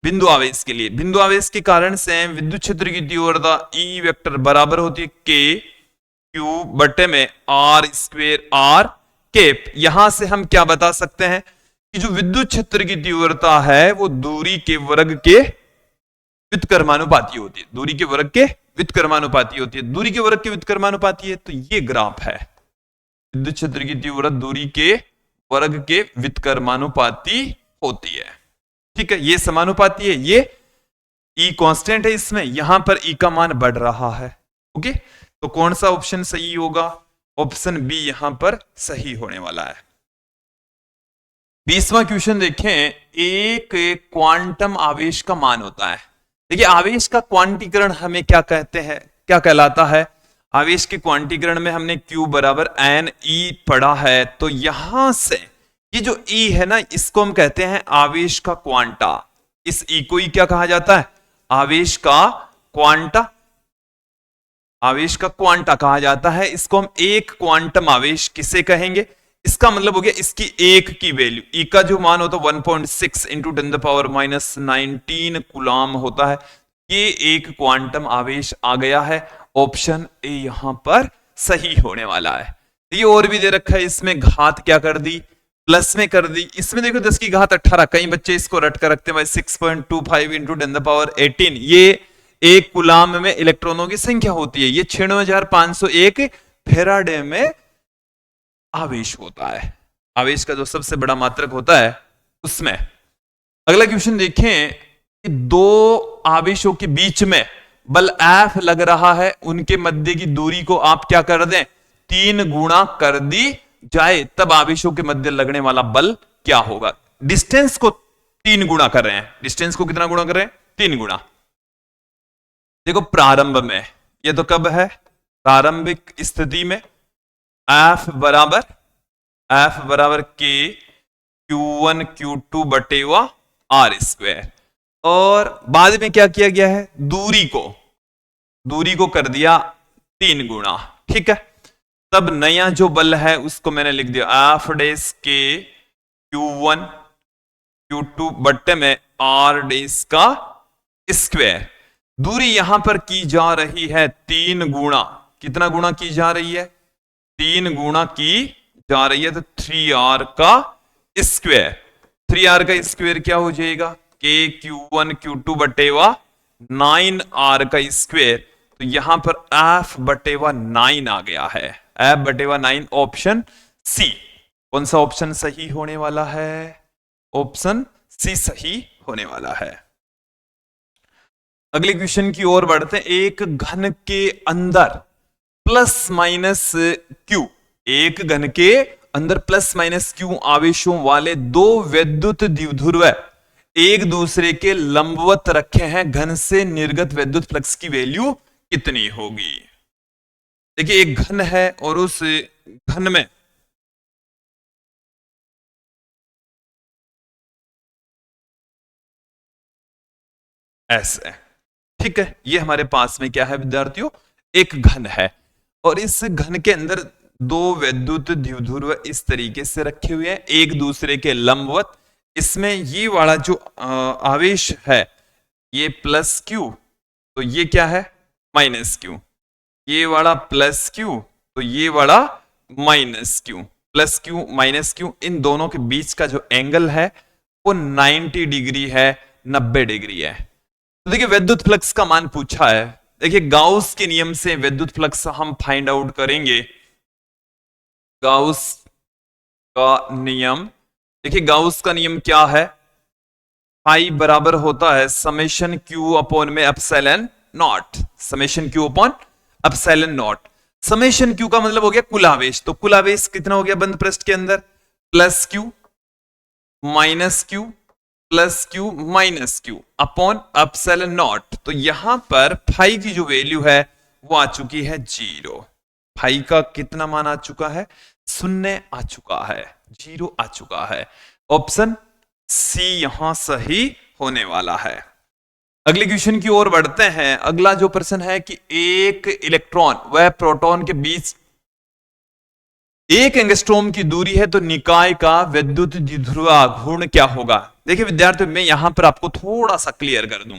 बिंदु आवेश के लिए। बिंदु आवेश के कारण से विद्युत क्षेत्र की तीव्रता ई वेक्टर बराबर होती है के क्यू बटे में आर स्क्वेयर आर केप। यहां से हम क्या बता सकते हैं कि जो विद्युत क्षेत्र की तीव्रता है वो दूरी के वर्ग के व्युत्क्रमानुपाती होती है, दूरी के वर्ग के व्युत्क्रमानुपाती होती है, दूरी के वर्ग के व्युत्क्रमानुपाती है। तो ये ग्राफ है, विद्युत क्षेत्र की तीव्रता दूरी के वर्ग के व्युत्क्रमानुपाती होती है, ठीक है, ये समानुपाती है, ये E कांस्टेंट है इसमें, यहां पर E का मान बढ़ रहा है। ओके, तो कौन सा ऑप्शन सही होगा, ऑप्शन बी यहां पर सही होने वाला है। 20वां क्वेश्चन देखें, एक क्वांटम आवेश का मान होता है। देखिए आवेश का क्वांटीकरण हमें क्या कहते हैं, क्या कहलाता है, आवेश के क्वांटीकरण में हमने Q बराबर एन ई पढ़ा है। तो यहां से ये जो E है ना इसको हम कहते हैं आवेश का क्वांटा, इस E को ही क्या कहा जाता है, आवेश का क्वांटा, आवेश का क्वांटा कहा जाता है। इसको हम एक क्वांटम आवेश किसे कहेंगे, इसका मतलब हो गया इसकी एक की वैल्यू, E का जो मान होता है 1.6 इंटू 10⁻⁹ कूलाम होता है। ये एक क्वांटम आवेश आ गया है, ऑप्शन ए यहां पर सही होने वाला है। ये और भी दे रखा है, इसमें घात क्या कर दी, प्लस में कर दी। इसमें देखो 10 की घात 18, कई बच्चे इसको रट कर रखते हैं भाई 6.25 इंटू 10⁻18। ये एक कूलाम में इलेक्ट्रॉनों की संख्या होती है, ये 96,501 फेराडे में आवेश होता है, आवेश का जो सबसे बड़ा मात्रक होता है उसमें। अगला क्वेश्चन देखें कि दो आवेशों के बीच में बल F लग रहा है, उनके मध्य की दूरी को आप क्या कर दें, 3 गुणा कर दी जाए, तब आवेशों के मध्य लगने वाला बल क्या होगा। डिस्टेंस को 3 गुणा कर रहे हैं, डिस्टेंस को कितना गुणा कर रहे हैं, 3 गुणा। देखो प्रारंभ में, ये तो कब है, प्रारंभिक स्थिति में F बराबर K Q1 Q2 बटे वा आर स्क्वायर। और बाद में क्या किया गया है, दूरी को कर दिया 3 गुना, ठीक है। तब नया जो बल है उसको मैंने लिख दिया एफ डेस के Q1 Q2 बट्टे में आर डेस का स्क्वायर। दूरी यहां पर की जा रही है 3 गुना, कितना गुना की जा रही है, 3 गुना की जा रही है, तो 3r का स्क्वायर। 3r का स्क्वायर क्या हो जाएगा, के Q1 Q2 बटे वा 9r का स्क्वायर। तो यहां पर f बटे वा 9 आ गया है, f बटे वा 9, ऑप्शन सी। कौन सा ऑप्शन सही होने वाला है, ऑप्शन सी सही होने वाला है। अगले क्वेश्चन की ओर बढ़ते हैं। एक घन के अंदर प्लस माइनस क्यू, एक घन के अंदर प्लस माइनस क्यू आवेशों वाले दो वैद्युत द्विध्रुव एक दूसरे के लंबवत रखे हैं, घन से निर्गत वैद्युत फ्लक्स की वैल्यू कितनी होगी। देखिए एक घन है और उस घन में ऐसे, ठीक है, ये हमारे पास में क्या है विद्यार्थियों, एक घन है और इस घन के अंदर दो वैद्युत द्विध्रुव इस तरीके से रखे हुए हैं एक दूसरे के लंबवत। इसमें ये वाला जो आवेश है ये प्लस क्यू, तो ये क्या है माइनस क्यू, ये वाला प्लस क्यू, तो ये वाला minus Q. Plus Q minus Q, इन दोनों के बीच का जो एंगल है वो 90 डिग्री है, 90 डिग्री है। तो देखिए वैद्युत फ्लक्स का मान पूछा है। देखिए गाउस के नियम से वैद्युत फ्लक्स हम फाइंड आउट करेंगे। गाउस का नियम, देखिए गाउस का नियम क्या है, फाई बराबर होता है समेशन क्यू अपॉन में epsilon not, summation Q upon epsilon not. Summation Q का मतलब हो गया कुल आवेश, तो कुल आवेश कितना हो गया बंद पृष्ठ के अंदर, plus Q minus Q plus Q minus Q upon epsilon not. तो यहां पर फाई की जो वैल्यू है वो आ चुकी है 0। फाई का कितना मान आ चुका है, 0 आ चुका है, 0 आ चुका है। ऑप्शन सी यहां सही होने वाला है। अगले क्वेश्चन की ओर बढ़ते हैं। अगला जो प्रश्न है कि एक इलेक्ट्रॉन व प्रोटॉन के बीच 1 एंगस्ट्रॉम की दूरी है, तो निकाय का वैद्युत द्विध्रुव आघूर्ण क्या होगा। देखिए विद्यार्थियों मैं यहां पर आपको थोड़ा सा क्लियर कर दूं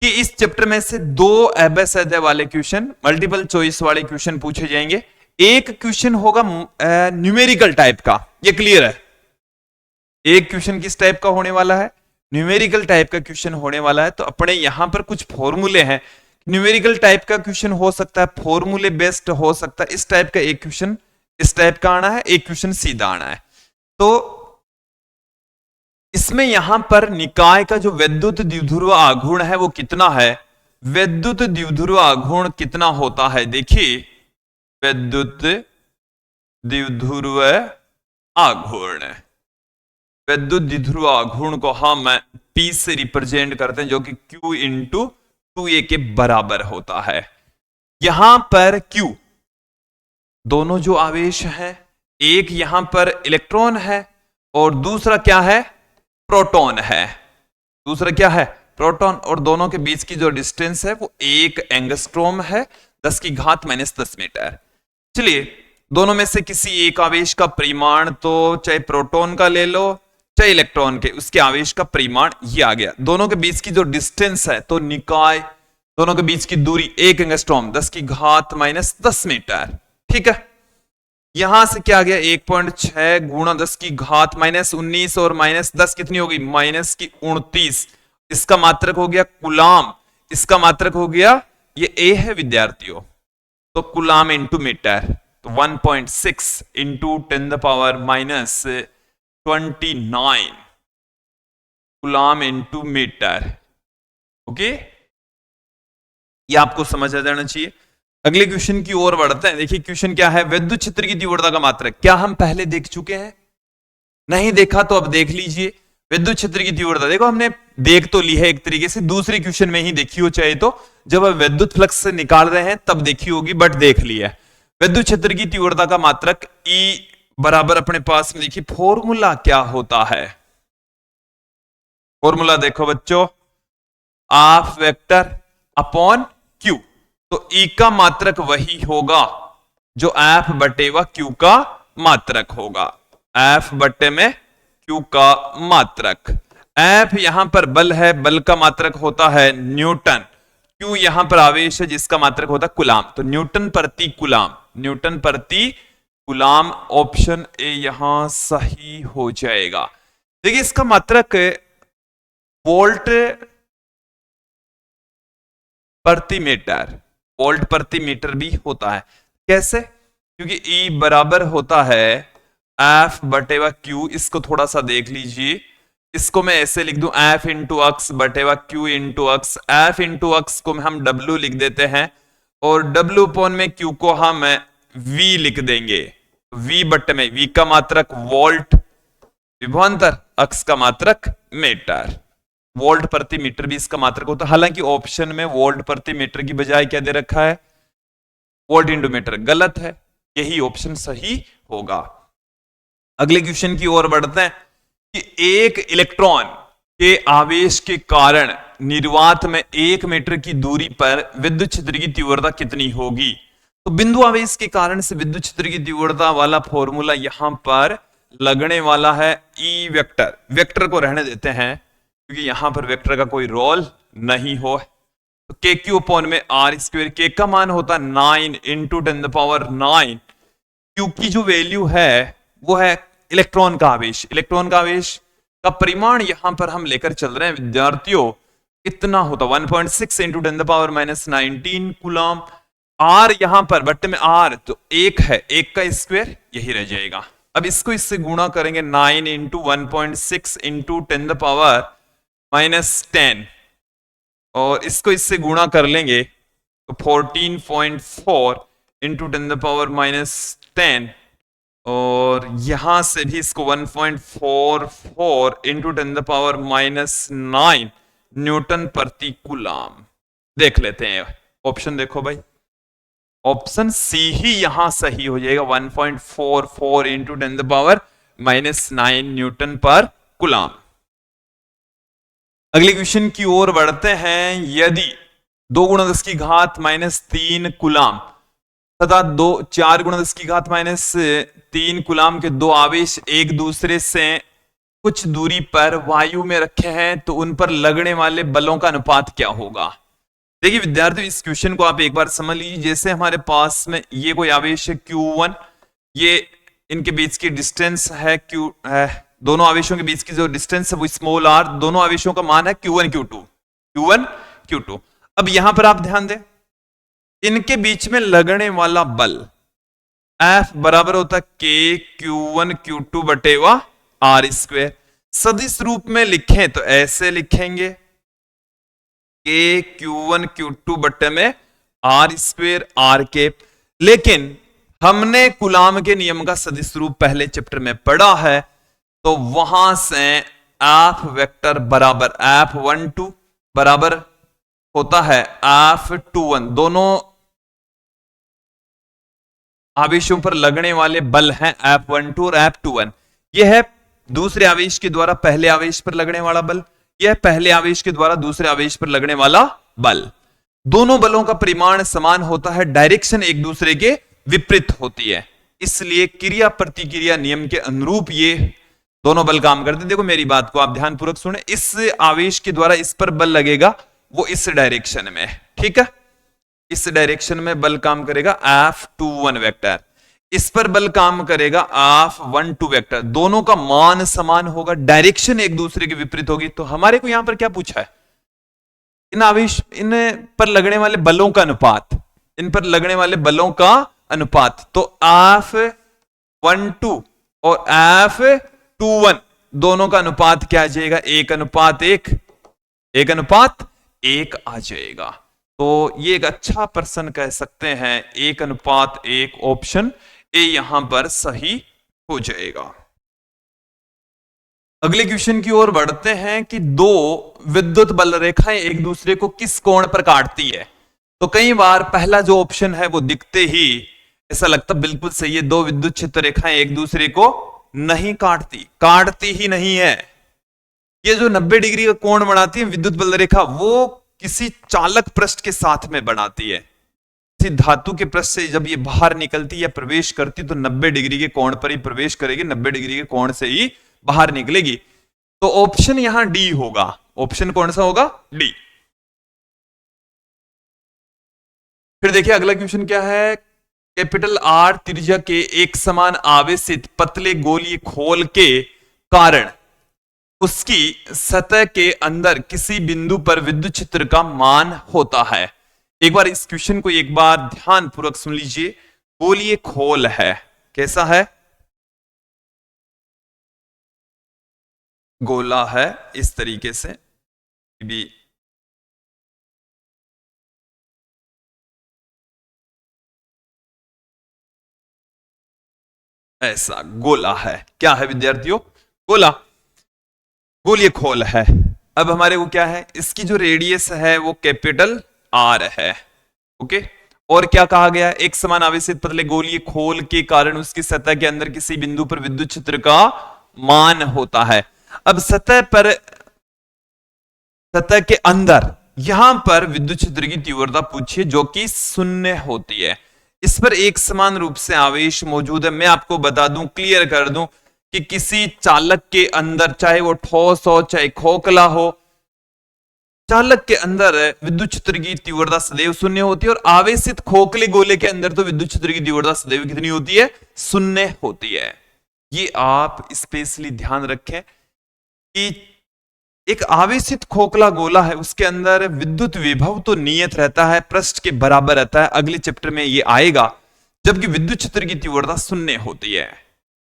कि इस चैप्टर में से 2 अभ्यास वाले क्वेश्चन, मल्टीपल चॉइस वाले क्वेश्चन पूछे जाएंगे। एक क्वेश्चन होगा न्यूमेरिकल टाइप का, ये क्लियर है। एक क्वेश्चन किस टाइप का होने वाला है, न्यूमेरिकल टाइप का क्वेश्चन होने वाला है। तो अपने यहां पर कुछ फॉर्मूले हैं, न्यूमेरिकल टाइप का क्वेश्चन हो सकता है, फॉर्मूले बेस्ड हो सकता है। इस टाइप का एक क्वेश्चन इस टाइप का आना है, एक क्वेश्चन सीधा आना है। तो इसमें यहां पर निकाय का जो वैद्युत द्विध्रुव आघूर्ण है वो कितना है, वैद्युत द्विध्रुव आघूर्ण कितना होता है। देखिए वैद्युत द्विध्रुव आघूर्ण, वैद्युत द्विध्रुव आघूर्ण को हम P से रिप्रेजेंट करते हैं जो कि Q इंटू 2a के बराबर होता है। यहां पर Q दोनों जो आवेश हैं, एक यहां पर इलेक्ट्रॉन है और दूसरा क्या है प्रोटॉन है, दूसरा क्या है प्रोटॉन, और दोनों के बीच की जो डिस्टेंस है वो 1 एंगस्ट्रॉम है, 10 की घात -10 मीटर। चलिए दोनों में से किसी एक आवेश का परिमाण, तो चाहे प्रोटॉन का ले लो चाहे इलेक्ट्रॉन के, उसके आवेश का परिमाण ये आ गया। दोनों के बीच की जो डिस्टेंस है, तो निकाय दोनों के बीच की दूरी 1 एंगस्ट्रॉम 10 की घात -10 मीटर, ठीक है। यहां से क्या आ गया 1.6 गुणा 10 की घात -19 और -10 कितनी होगी -29। इसका मात्रक हो गया कुलाम, इसका मात्रक हो गया ये ए है विद्यार्थियों, तो कुलाम इंटू मीटर, तो 1.6 into 10⁻⁻29 coulomb into metre. Okay, ये आपको समझ आ जाना चाहिए। अगले क्वेश्चन की ओर बढ़ते हैं। देखिए क्वेश्चन क्या है, विद्युत क्षेत्र की तीव्रता का मात्रक। क्या हम पहले देख चुके हैं, नहीं देखा तो अब देख लीजिए। विद्युत क्षेत्र की तीव्रता देखो हमने देख तो ली है एक तरीके से, दूसरे क्वेश्चन में ही देखी हो, चाहे तो जब हम विद्युत फ्लक्स से निकाल रहे हैं तब देखी होगी, बट देख ली है। विद्युत क्षेत्र की तीव्रता का मात्रक E बराबर अपने पास में देखिए फॉर्मूला क्या होता है। फॉर्मूला देखो बच्चों, हाफ वेक्टर अपॉन क्यू। तो ई का मात्रक वही होगा जो एफ बटे व क्यू का मात्रक होगा। एफ बटे में क्यू का मात्रक। एफ यहां पर बल है, बल का मात्रक होता है न्यूटन। क्यू यहां पर आवेश है जिसका मात्रक होता है कूलाम। तो न्यूटन प्रति कूलाम, न्यूटन प्रति कूलाम, ऑप्शन ए यहां सही हो जाएगा। देखिए इसका मात्रक वोल्ट प्रति मीटर, वोल्ट प्रति मीटर भी होता है। कैसे? क्योंकि ई बराबर होता है एफ बटे व क्यू। इसको थोड़ा सा देख लीजिए, इसको मैं ऐसे लिख दूं एफ इंटू अक्स बटे व क्यू इंटू अक्स। एफ इंटू अक्स को हम डब्ल्यू लिख देते हैं और डब्ल्यू अपॉन में क्यू को हम वी लिख देंगे। वी बटे में वी का मात्रक वोल्ट विभवांतर, अक्स का मात्रक मीटर। वोल्ट प्रति मीटर भी इसका मात्रक होता है। हालांकि ऑप्शन में वोल्ट प्रति मीटर की बजाय क्या दे रखा है, वोल्ट इंटू मीटर। गलत है, यही ऑप्शन सही होगा। अगले क्वेश्चन की ओर बढ़ते हैं कि एक इलेक्ट्रॉन के आवेश के कारण निर्वात में 1 मीटर की दूरी पर विद्युत क्षेत्र की तीव्रता कितनी होगी। तो बिंदु आवेश के कारण से विद्युत क्षेत्र की तीव्रता वाला फॉर्मूला यहां पर लगने वाला है ई वेक्टर। वेक्टर को रहने देते हैं क्योंकि यहां पर वेक्टर का कोई रोल नहीं हो। तो के क्यू अपॉन में आर स्क्वायर, के का मान होता है 9 इंटू 10⁹। क्यू की जो वैल्यू है वो है इलेक्ट्रॉन का आवेश। इलेक्ट्रॉन का आवेश का परिमाण यहां पर हम लेकर चल रहे हैं विद्यार्थियों, कितना होता 1.6 इंटू 10⁻⁹ कूलम। आर यहां पर बट्टे में आर तो 1 है, 1 का स्क्वायर यही रह जाएगा। अब इसको इससे गुणा करेंगे 9 इंटू 1.6 इंटू 10⁻⁻10 और इसको इससे गुणा कर लेंगे तो 14.4 इंटू 10⁻⁻10 और यहां से भी इसको 1.44 इंटू 10⁻⁹ न्यूटन प्रति कूलाम। देख लेते हैं ऑप्शन, देखो भाई ऑप्शन सी ही यहां सही हो जाएगा, 1.44 इंटू 10⁻⁻9 न्यूटन पर कूलाम। अगले क्वेश्चन की ओर बढ़ते हैं। यदि 2 × 10⁻³ कूलाम तथा 4 × 10⁻³ कूलाम के 2 आवेश एक दूसरे से कुछ दूरी पर वायु में रखे हैं तो उन पर लगने वाले बलों का अनुपात क्या होगा। देखिए विद्यार्थियों इस क्वेश्चन को आप एक बार समझ लीजिए। जैसे हमारे पास में ये कोई आवेश है Q1, ये इनके बीच की डिस्टेंस है Q है, दोनों आवेशों के बीच की जो डिस्टेंस है वो स्मॉल r, दोनों आवेशों का मान है Q1 Q2। अब यहां पर आप ध्यान दें, इनके बीच में लगने वाला बल F बराबर होता है K Q1 Q2 बटे व R स्क्वायर। सदिश रूप में लिखें तो ऐसे लिखेंगे K Q1 Q2 बटे में R स्क्वायर R के। लेकिन हमने कूलाम के नियम का सदिश रूप पहले चैप्टर में पढ़ा है, तो वहां से F वेक्टर बराबर F12 बराबर होता है F21। दोनों आवेशों पर लगने वाले बल हैं F12 और F21। यह है दूसरे आवेश के द्वारा पहले आवेश पर लगने वाला बल, यह पहले आवेश के द्वारा दूसरे आवेश पर लगने वाला बल। दोनों बलों का परिमाण समान होता है, डायरेक्शन एक दूसरे के विपरीत होती है, इसलिए क्रिया प्रतिक्रिया नियम के अनुरूप ये दोनों बल काम करते हैं। देखो मेरी बात को आप ध्यानपूर्वक सुने, इस आवेश के द्वारा इस पर बल लगेगा वो इस डायरेक्शन में, ठीक है, इस डायरेक्शन में बल काम करेगा F21 वेक्टर, इस पर बल काम करेगा F12 वेक्टर। दोनों का मान समान होगा, डायरेक्शन एक दूसरे के विपरीत होगी। तो हमारे को यहां पर क्या पूछा है, इन आवेश इन पर लगने वाले बलों का अनुपात, इन पर लगने वाले बलों का अनुपात। तो F12 और F21 दोनों का अनुपात क्या आ जाएगा, 1:1, 1:1 आ जाएगा। तो ये एक अच्छा प्रश्न कह सकते हैं, 1:1। ऑप्शन ए यहां पर सही हो जाएगा। अगले क्वेश्चन की ओर बढ़ते हैं कि 2 विद्युत बल रेखाएं एक दूसरे को किस कोण पर काटती है। तो कई बार पहला जो ऑप्शन है वो दिखते ही ऐसा लगता बिल्कुल सही है, दो विद्युत क्षेत्र रेखाएं एक दूसरे को नहीं काटती ही नहीं है। ये जो 90 डिग्री का कोण बनाती है विद्युत बल रेखा, वो किसी चालक पृष्ठ के साथ में बनाती है। किसी धातु के पृष्ठ से जब ये बाहर निकलती या प्रवेश करती तो 90 डिग्री के कोण पर ही प्रवेश करेगी, 90 डिग्री के कोण से ही बाहर निकलेगी। तो ऑप्शन यहां डी होगा। ऑप्शन कौन सा होगा? डी। फिर देखिए अगला क्वेश्चन क्या है। कैपिटल आर त्रिज्या के एक समान आवेशित पतले गोलीय खोल के कारण उसकी सतह के अंदर किसी बिंदु पर विद्युत क्षेत्र का मान होता है। एक बार इस क्वेश्चन को एक बार ध्यान पूर्वक सुन लीजिए। गोलीय खोल है, कैसा है? गोला है इस तरीके से भी, ऐसा गोला है। क्या है विद्यार्थियों? गोला, गोलीय खोल है। अब हमारे को क्या है, इसकी जो रेडियस है वो कैपिटल आर है। ओके, और क्या कहा गया? एक समान आवेशित पतले गोलीय खोल के कारण उसकी सतह के अंदर किसी बिंदु पर विद्युत क्षेत्र का मान होता है। अब सतह के अंदर यहां पर विद्युत क्षेत्र की तीव्रता पूछिए जो कि 0 होती है। इस पर एक समान रूप से आवेश मौजूद है। मैं आपको बता दूं, क्लियर कर दूं कि किसी चालक के अंदर, चाहे वो ठोस हो चाहे खोखला हो, चालक के अंदर विद्युत क्षेत्र की तीव्रता सदैव 0 होती है। और आवेशित खोखले गोले के अंदर तो विद्युत क्षेत्र की तीव्रता सदैव कितनी होती है? 0 होती है। ये आप स्पेशली ध्यान रखें कि एक आवेशित खोखला गोला है, उसके अंदर विद्युत विभव तो नियत रहता है, पृष्ठ के बराबर रहता है, अगले चैप्टर में ये आएगा, जबकि विद्युत क्षेत्र की तीव्रता 0 होती है।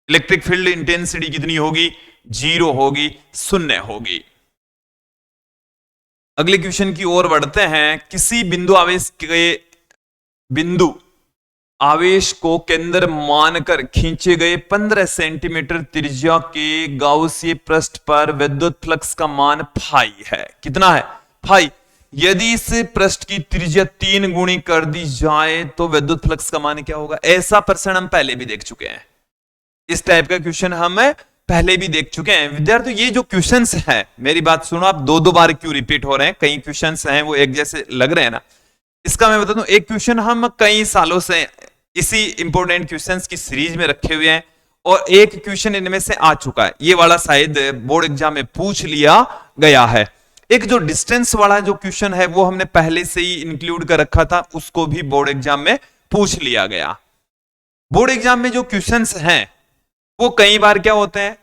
इलेक्ट्रिक फील्ड इंटेंसिटी कितनी होगी? 0 होगी, 0 होगी। अगले क्वेश्चन की ओर बढ़ते हैं। किसी बिंदु आवेश को केंद्र मानकर खींचे गए 15 सेंटीमीटर त्रिज्या के गाउसीय पृष्ठ पर विद्युत फ्लक्स का मान फाई है। कितना है? फाई। यदि इस पृष्ठ की त्रिज्या 3 गुणी कर दी जाए तो विद्युत फ्लक्स का मान क्या होगा? ऐसा प्रश्न हम पहले भी देख चुके हैं। इस टाइप का क्वेश्चन हम पहले भी देख चुके हैं। विद्यार्थियों, ये जो क्वेश्चंस हैं, मेरी बात सुनो, आप दो बार क्यों रिपीट हो रहे हैं? कई क्वेश्चंस हैं वो एक जैसे लग रहे हैं ना। इसका मैं बता दूं, एक क्वेश्चन हम कई सालों से इसी इंपॉर्टेंट क्वेश्चंस की सीरीज में रखे हुए हैं और एक क्वेश्चन इनमें से आ चुका है। ये वाला शायद बोर्ड एग्जाम में पूछ लिया गया है। एक जो डिस्टेंस वाला जो क्वेश्चन है वो हमने पहले से ही इंक्लूड कर रखा था, उसको भी बोर्ड एग्जाम में पूछ लिया गया। बोर्ड एग्जाम में जो क्वेश्चंस हैं वो कई बार क्या होते हैं,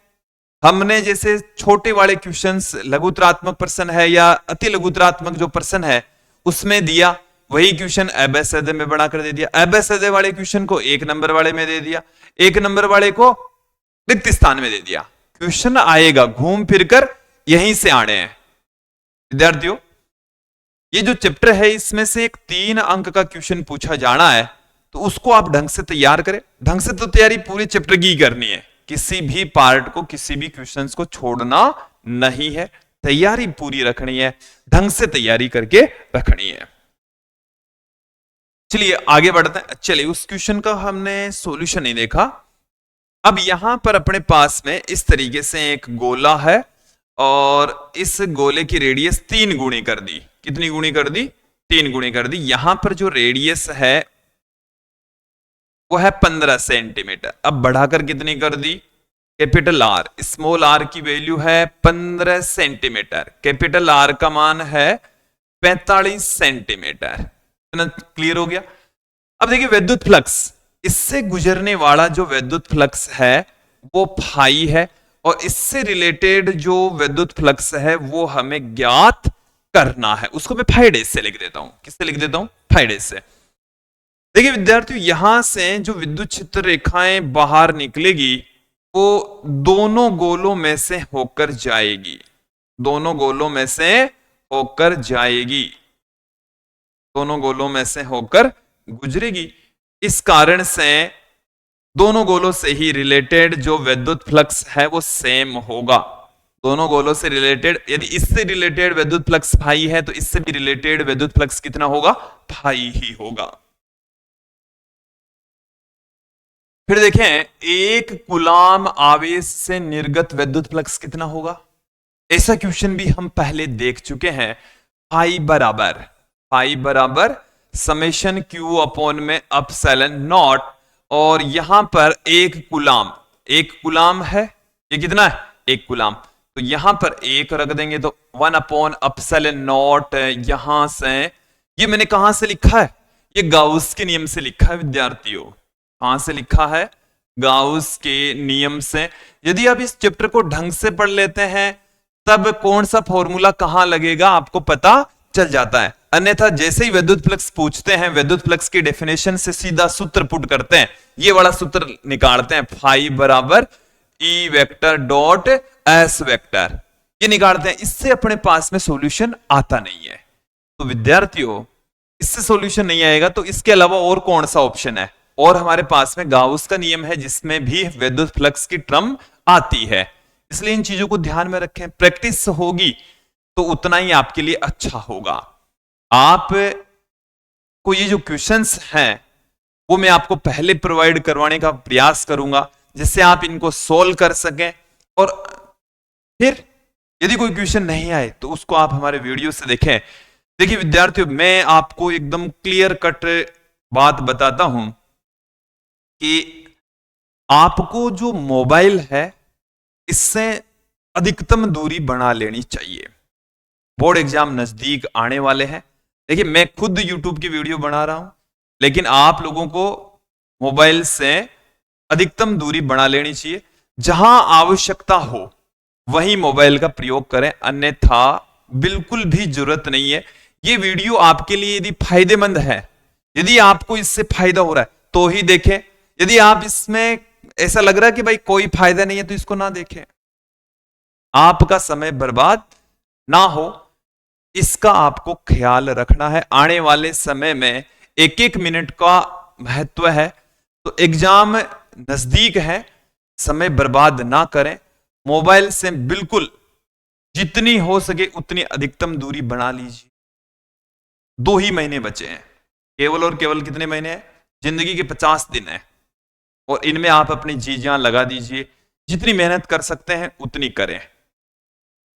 हमने जैसे छोटे वाले क्वेश्चंस, लघुतरात्मक प्रश्न है या अति लघुतरात्मक जो प्रश्न है उसमें दिया, वही क्वेश्चन अबैसदे में बना कर दे दिया। अबैसदे वाले क्वेश्चन को 1 नंबर वाले में दे दिया, 1 नंबर वाले को रिक्त स्थान में दे दिया। क्वेश्चन आएगा घूम फिरकर यहीं से आने हैं। विद्यार्थियों, ये जो चैप्टर है इसमें से एक 3 अंक का क्वेश्चन पूछा जाना है, तो उसको आप ढंग से तैयार करें। ढंग से तो तैयारी पूरे चैप्टर की करनी है, किसी भी पार्ट को, किसी भी क्वेश्चंस को छोड़ना नहीं है, तैयारी पूरी रखनी है, ढंग से तैयारी करके रखनी है। चलिए आगे बढ़ते हैं। चलिए, उस क्वेश्चन का हमने सॉल्यूशन नहीं देखा। अब यहां पर अपने पास में इस तरीके से एक गोला है और इस गोले की रेडियस 3 गुणी कर दी। कितनी गुणी कर दी? 3 गुणी कर दी। यहां पर जो रेडियस है वो है 15 सेंटीमीटर। अब बढ़ाकर कितनी कर दी? कैपिटल आर, स्मॉल आर की वैल्यू है 15 सेंटीमीटर, कैपिटल आर का मान है 45 सेंटीमीटर। क्लियर हो गया? अब देखिए विद्युत फ्लक्स, इससे गुजरने वाला जो विद्युत फ्लक्स है वो फाई है और इससे रिलेटेड जो विद्युत फ्लक्स है वो हमें ज्ञात करना है। उसको मैं फाई डेज से लिख देता हूं। किससे लिख देता हूं? फाई डेज से। देखिए विद्यार्थियों, यहां से जो विद्युत क्षेत्र रेखाएं बाहर निकलेगी वो दोनों गोलों में से होकर जाएगी, दोनों गोलों में से होकर जाएगी, दोनों गोलों में से होकर गुजरेगी। इस कारण से दोनों गोलों से ही रिलेटेड जो विद्युत फ्लक्स है वो सेम होगा। दोनों गोलों से रिलेटेड, यदि इससे रिलेटेड विद्युत फ्लक्स फाई है तो इससे भी रिलेटेड विद्युत फ्लक्स कितना होगा? फाई ही होगा। फिर देखें, एक कूलाम आवेश से निर्गत विद्युत फ्लक्स कितना होगा। ऐसा क्वेश्चन भी हम पहले देख चुके हैं। फाई बराबर समेशन क्यू अपॉन में अपसाइलन नॉट, और यहां पर एक कूलाम है, ये कितना है, एक कूलाम, तो यहां पर एक रख देंगे तो 1 अपॉन अपसाइलन नॉट। यहां से ये मैंने कहां से लिखा है, ये गाउस के नियम से लिखा है विद्यार्थियों। कहां से लिखा है, गाउस के नियम से। यदि आप इस चैप्टर को ढंग से पढ़ लेते हैं तब कौन सा फॉर्मूला कहां लगेगा आपको पता चल जाता है। अन्यथा जैसे ही विद्युत फ्लक्स पूछते हैं, विद्युत फ्लक्स की डेफिनेशन से सीधा सूत्र पुट करते हैं, ये वाला सूत्र निकालते हैं, फाई बराबर ई वेक्टर डॉट एस वेक्टर, ये निकालते हैं। इससे अपने पास में सॉल्यूशन आता नहीं है। तो विद्यार्थियों, इससे सॉल्यूशन नहीं आएगा तो इसके अलावा और कौन सा ऑप्शन है, और हमारे पास में गाउस का नियम है जिसमें भी विद्युत फ्लक्स की टर्म आती है। इसलिए इन चीजों को ध्यान में रखें, प्रैक्टिस होगी तो उतना ही आपके लिए अच्छा होगा। आप को ये जो क्वेश्चंस हैं वो मैं आपको पहले प्रोवाइड करवाने का प्रयास करूंगा जिससे आप इनको सोल्व कर सकें, और फिर यदि कोई क्वेश्चन नहीं आए तो उसको आप हमारे वीडियो से देखें। देखिए विद्यार्थियों, मैं आपको एकदम क्लियर कट बात बताता हूं कि आपको जो मोबाइल है इससे अधिकतम दूरी बना लेनी चाहिए। बोर्ड एग्जाम नजदीक आने वाले हैं। देखिए मैं खुद यूट्यूब की वीडियो बना रहा हूं, लेकिन आप लोगों को मोबाइल से अधिकतम दूरी बना लेनी चाहिए। जहां आवश्यकता हो वहीं मोबाइल का प्रयोग करें, अन्यथा बिल्कुल भी जरूरत नहीं है। ये वीडियो आपके लिए यदि फायदेमंद है, यदि आपको इससे फायदा हो रहा है तो ही देखें। यदि आप इसमें ऐसा लग रहा है कि भाई कोई फायदा नहीं है तो इसको ना देखें। आपका समय बर्बाद ना हो इसका आपको ख्याल रखना है। आने वाले समय में एक एक मिनट का महत्व है, तो एग्जाम नजदीक है, समय बर्बाद ना करें। मोबाइल से बिल्कुल जितनी हो सके उतनी अधिकतम दूरी बना लीजिए। 2 ही महीने बचे हैं, केवल और केवल कितने महीने हैं, जिंदगी के 50 दिन है, और इनमें आप अपनी जी जान लगा दीजिए। जितनी मेहनत कर सकते हैं उतनी करें,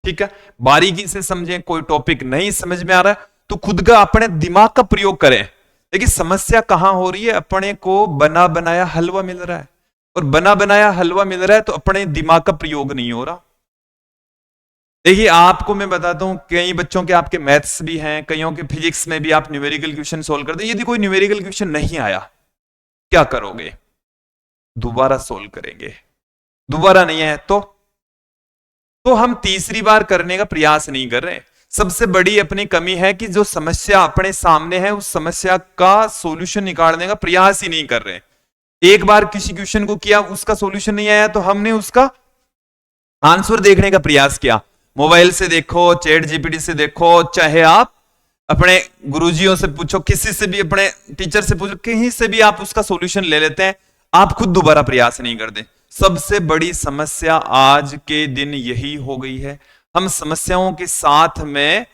ठीक है। बारीकी से समझें, कोई टॉपिक नहीं समझ में आ रहा है तो खुद का अपने दिमाग का प्रयोग करें। देखिए समस्या कहां हो रही है, अपने को बना बनाया हलवा मिल रहा है, और बना बनाया हलवा मिल रहा है तो अपने दिमाग का प्रयोग नहीं हो रहा। देखिए आपको मैं बताता हूं, कई बच्चों के आपके मैथ्स भी हैं, कईयों के फिजिक्स में भी आप न्यूमेरिकल क्वेश्चन सोल्व करते हैं। यदि कोई न्यूमेरिकल क्वेश्चन नहीं आया क्या करोगे, दोबारा सोल्व करेंगे। दोबारा नहीं आया तो हम तीसरी बार करने का प्रयास नहीं कर रहे। सबसे बड़ी अपनी कमी है कि जो समस्या अपने सामने है उस समस्या का सॉल्यूशन निकालने का प्रयास ही नहीं कर रहे। एक बार किसी क्वेश्चन को किया, उसका सॉल्यूशन नहीं आया तो हमने उसका आंसर देखने का प्रयास किया। मोबाइल से देखो, चैट जीपीटी से देखो, चाहे आप अपने गुरुजियों से पूछो, किसी से भी, अपने टीचर से पूछो, कहीं से भी आप उसका सॉल्यूशन ले लेते हैं। आप खुद दोबारा प्रयास नहीं करते। सबसे बड़ी समस्या आज के दिन यही हो गई है, हम समस्याओं के साथ में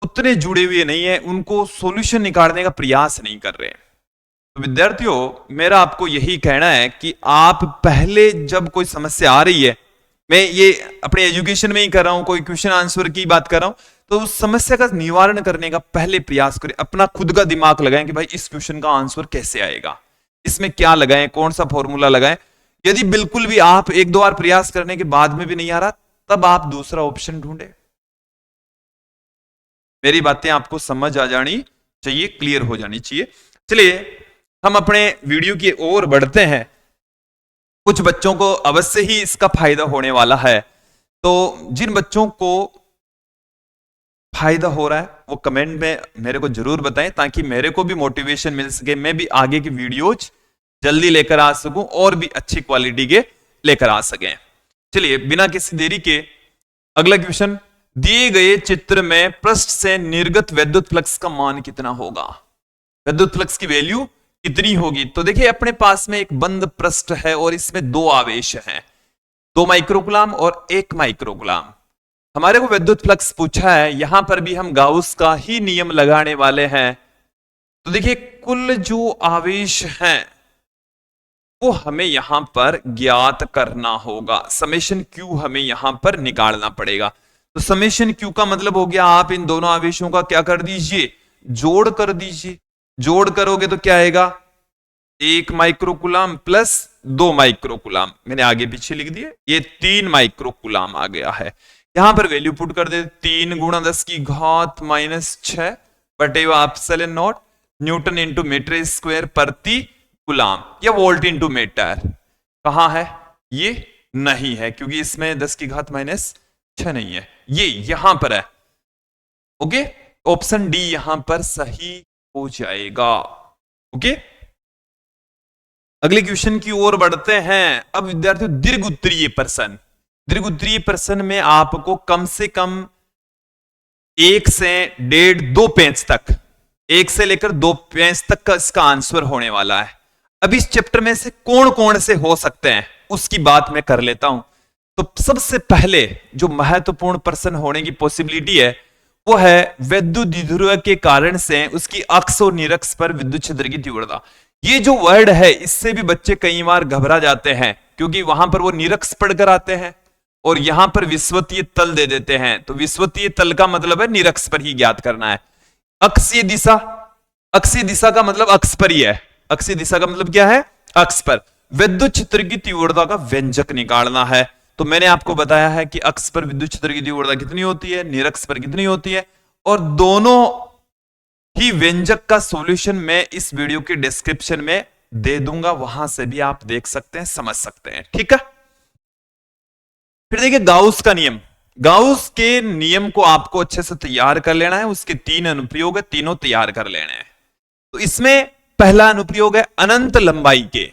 उतने जुड़े हुए नहीं है, उनको सॉल्यूशन निकालने का प्रयास नहीं कर रहे हैं। तो विद्यार्थियों, मेरा आपको यही कहना है कि आप पहले जब कोई समस्या आ रही है, मैं ये अपने एजुकेशन में ही कर रहा हूं, कोई क्वेश्चन आंसर की बात कर रहा हूं, तो उस समस्या का निवारण करने का पहले प्रयास करें। अपना खुद का दिमाग लगाएं कि भाई इस क्वेश्चन का आंसर कैसे आएगा, इसमें क्या लगाएं, कौन सा फॉर्मूला लगाएं। यदि बिल्कुल भी आप 1-2 बार प्रयास करने के बाद में भी नहीं आ रहा, तब आप दूसरा ऑप्शन ढूंढे। मेरी बातें आपको समझ आ जानी चाहिए, क्लियर हो जानी चाहिए। चलिए हम अपने वीडियो की ओर बढ़ते हैं। कुछ बच्चों को अवश्य ही इसका फायदा होने वाला है, तो जिन बच्चों को फायदा हो रहा है वो कमेंट में मेरे को जरूर बताएं, ताकि मेरे को भी मोटिवेशन मिल सके, मैं भी आगे की वीडियोज जल्दी लेकर आ सकूं और भी अच्छी क्वालिटी के लेकर आ सकें। चलिए बिना किसी देरी के अगला क्वेश्चन, दिए गए चित्र में पृष्ठ से निर्गत विद्युत फ्लक्स का मान कितना होगा, विद्युत फ्लक्स की वैल्यू कितनी होगी। तो देखिए अपने पास में एक बंद पृष्ठ है और इसमें 2 आवेश हैं, 2 माइक्रोकूलाम और 1 माइक्रोकूलाम। हमारे को विद्युत फ्लक्स पूछा है, यहां पर भी हम गाउस का ही नियम लगाने वाले हैं। तो देखिए कुल जो आवेश हैं वो हमें यहां पर ज्ञात करना होगा। समेशन क्यू हमें यहां पर निकालना पड़ेगा। तो समेशन क्यू का मतलब हो गया, आप इन दोनों आवेशों का क्या कर दीजिए, जोड़ कर दीजिए। जोड़ करोगे तो क्या आएगा, 1 माइक्रोकुलाम प्लस 2 माइक्रोकुलाम, मैंने आगे पीछे लिख दिए, ये 3 माइक्रोकुलाम आ गया है। यहां पर वैल्यू पुट कर दे, 3 गुणा 10 की घात -6 बटे epsilon naught newton into metre square प्रति कुलाम, या वोल्ट इंटू मीटर। कहां है ये, नहीं है, क्योंकि इसमें 10 की घात -6 नहीं है, ये यहां पर है। ओके, ऑप्शन डी यहां पर सही हो जाएगा। ओके, अगले क्वेश्चन की ओर बढ़ते हैं। अब विद्यार्थियों, दीर्घ उत्तरीय प्रश्न, दीर्घ उत्तरीय प्रश्न में आपको कम से कम 1 से 1.5 2 पेज तक, 1 से लेकर 2 पेज तक का इसका आंसर होने वाला है। अब इस चैप्टर में से कौन कौन से हो सकते हैं उसकी बात मैं कर लेता हूं। तो सबसे पहले जो महत्वपूर्ण प्रश्न होने की पॉसिबिलिटी है वो है विद्युत द्विध्रुव के कारण से उसकी अक्ष और निरक्ष पर विद्युत क्षेत्र की तीव्रता। ये जो वर्ड है इससे भी बच्चे कई बार घबरा जाते हैं, क्योंकि वहां पर वो निरक्ष पढ़कर आते हैं और यहां पर विषुवतीय तल दे देते हैं। तो विषुवतीय तल का मतलब है निरक्ष पर ही ज्ञात करना है। अक्षीय दिशा, अक्षीय दिशा का मतलब अक्ष पर ही है। अक्षीय दिशा का मतलब क्या है, अक्ष पर। विद्युत क्षेत्र की तीव्रता का व्यंजक निकालना है। तो मैंने आपको बताया है कि अक्ष पर विद्युत क्षेत्र की तीव्रता कितनी होती है, निरक्ष पर कितनी होती है, और दोनों ही व्यंजक का सॉल्यूशन मैं इस वीडियो के डिस्क्रिप्शन में दे दूंगा, वहां से भी आप देख सकते हैं, समझ सकते हैं। ठीक है, फिर देखिए गाउस का नियम। गाउस के नियम को आपको अच्छे से तैयार कर लेना है। उसके 3 अनुप्रयोग है, तीनों तैयार कर लेने हैं। तो इसमें पहला अनुप्रयोग है अनंत लंबाई के,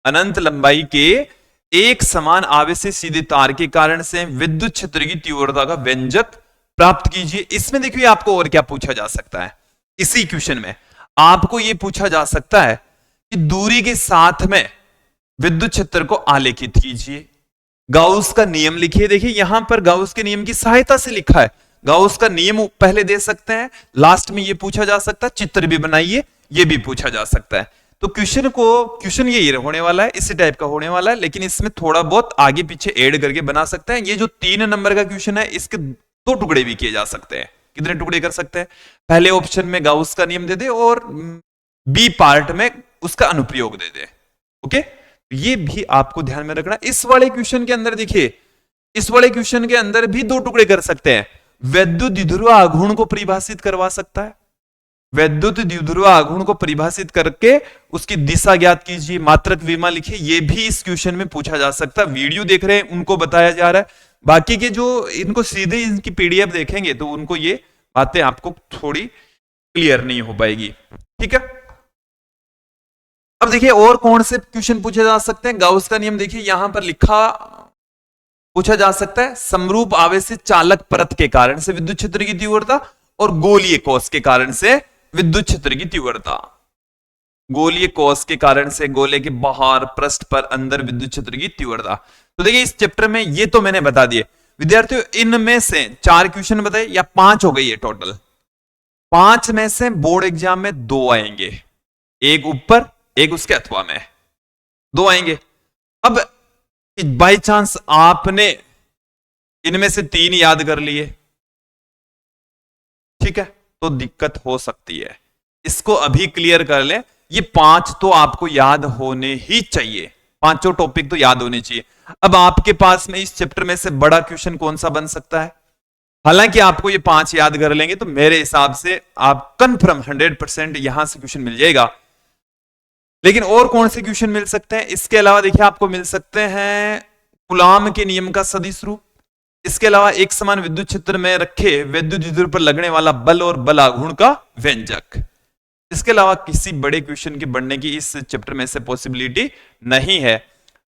अनंत लंबाई के एक समान आवेशी सीधे तार के कारण से विद्युत क्षेत्र की तीव्रता का व्यंजक प्राप्त कीजिए। इसमें देखिए आपको और क्या पूछा जा सकता है, इसी क्वेश्चन में आपको यह पूछा जा सकता है कि दूरी के साथ में विद्युत क्षेत्र को आलेखित कीजिए। गाउस का नियम लिखिए। देखिए यहां पर गाउस के नियम की सहायता से लिखा है। गाउस का नियम पहले दे सकते हैं, लास्ट में यह पूछा जा सकता है, चित्र भी बनाइए, यह भी पूछा जा सकता है। तो क्वेश्चन ये होने वाला है, इसी टाइप का होने वाला है, लेकिन इसमें थोड़ा बहुत आगे पीछे ऐड करके बना सकते हैं। ये जो 3 नंबर का क्वेश्चन है इसके 2 टुकड़े भी किए जा सकते हैं। कितने टुकड़े कर सकते हैं, पहले ऑप्शन में गाउस का नियम दे दे और बी पार्ट में उसका अनुप्रयोग दे दे। ओके, ये भी आपको ध्यान में रखना। इस वाले क्वेश्चन के अंदर देखिए, इस वाले क्वेश्चन के अंदर भी 2 टुकड़े कर सकते हैं। विद्युत द्विध्रुव आघूर्ण को परिभाषित करवा सकता है, विद्युत द्विध्रुव आघूर्ण को परिभाषित करके उसकी दिशा ज्ञात कीजिए, मात्रक विमा लिखिए। ये भी इस क्वेश्चन में पूछा जा सकता है। वीडियो देख रहे हैं उनको बताया जा रहा है, बाकी के जो इनको सीधे इनकी पीडीएफ देखेंगे तो उनको ये बातें आपको थोड़ी क्लियर नहीं हो पाएगी। ठीक है, अब देखिए और कौन से क्वेश्चन पूछे जा सकते हैं। गाउस का नियम देखिए यहां पर लिखा, पूछा जा सकता है समरूप आवेशित चालक परत के कारण से विद्युत क्षेत्र की तीव्रता और गोलीय कोष के कारण से विद्युत क्षेत्र की तीव्रता। गोलीय कोष के कारण से गोले के बाहर, पृष्ठ पर, अंदर विद्युत क्षेत्र की तीव्रता। तो देखिए इस चैप्टर में ये तो मैंने बता दिए विद्यार्थियों। इनमें से 4 क्वेश्चन बताए या 5 हो गई है टोटल। 5 में से बोर्ड एग्जाम में 2 आएंगे, एक ऊपर एक उसके अथवा में 2 आएंगे। अब बाई चांस आपने इनमें से 3 याद कर लिए, ठीक है, तो दिक्कत हो सकती है। इसको अभी क्लियर कर ले। ये 5 तो आपको याद होने ही चाहिए, 5 टॉपिक तो याद होने चाहिए। अब आपके पास में इस चैप्टर में से बड़ा क्वेश्चन कौन सा बन सकता है? हालांकि आपको ये 5 याद कर लेंगे तो मेरे हिसाब से आप कंफर्म 100% यहां से क्वेश्चन मिल जाएगा। लेकिन और कौन से क्वेश्चन मिल सकते हैं? इसके अलावा देखिए आपको मिल सकते हैं कूलॉम के नियम का सदिश रूप। इसके अलावा एक समान विद्युत क्षेत्र में रखे विद्युत द्विध्रुव पर लगने वाला बल और बल आघूर्ण का व्यंजक। इसके अलावा किसी बड़े क्वेश्चन के बनने की इस चैप्टर में से पॉसिबिलिटी नहीं है।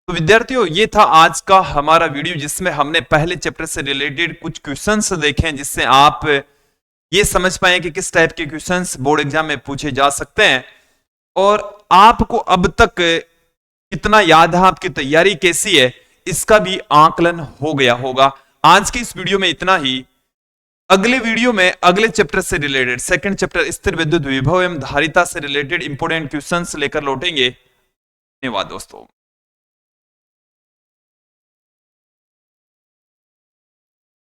तो विद्यार्थियों ये था आज का हमारा वीडियो, जिसमें हमने पहले चैप्टर से रिलेटेड कुछ क्वेश्चंस देखे हैं, जिससे आप ये समझ पाए कि किस टाइप के क्वेश्चंस बोर्ड एग्जाम में पूछे जा सकते हैं और आपको अब तक कितना याद है, आपकी तैयारी कैसी है, इसका भी आकलन हो गया होगा। आज की इस वीडियो में इतना ही। अगले वीडियो में अगले चैप्टर से रिलेटेड, सेकंड चैप्टर स्थिर विद्युत विभव एवं धारिता से रिलेटेड इंपोर्टेंट क्वेश्चंस लेकर लौटेंगे। धन्यवाद दोस्तों।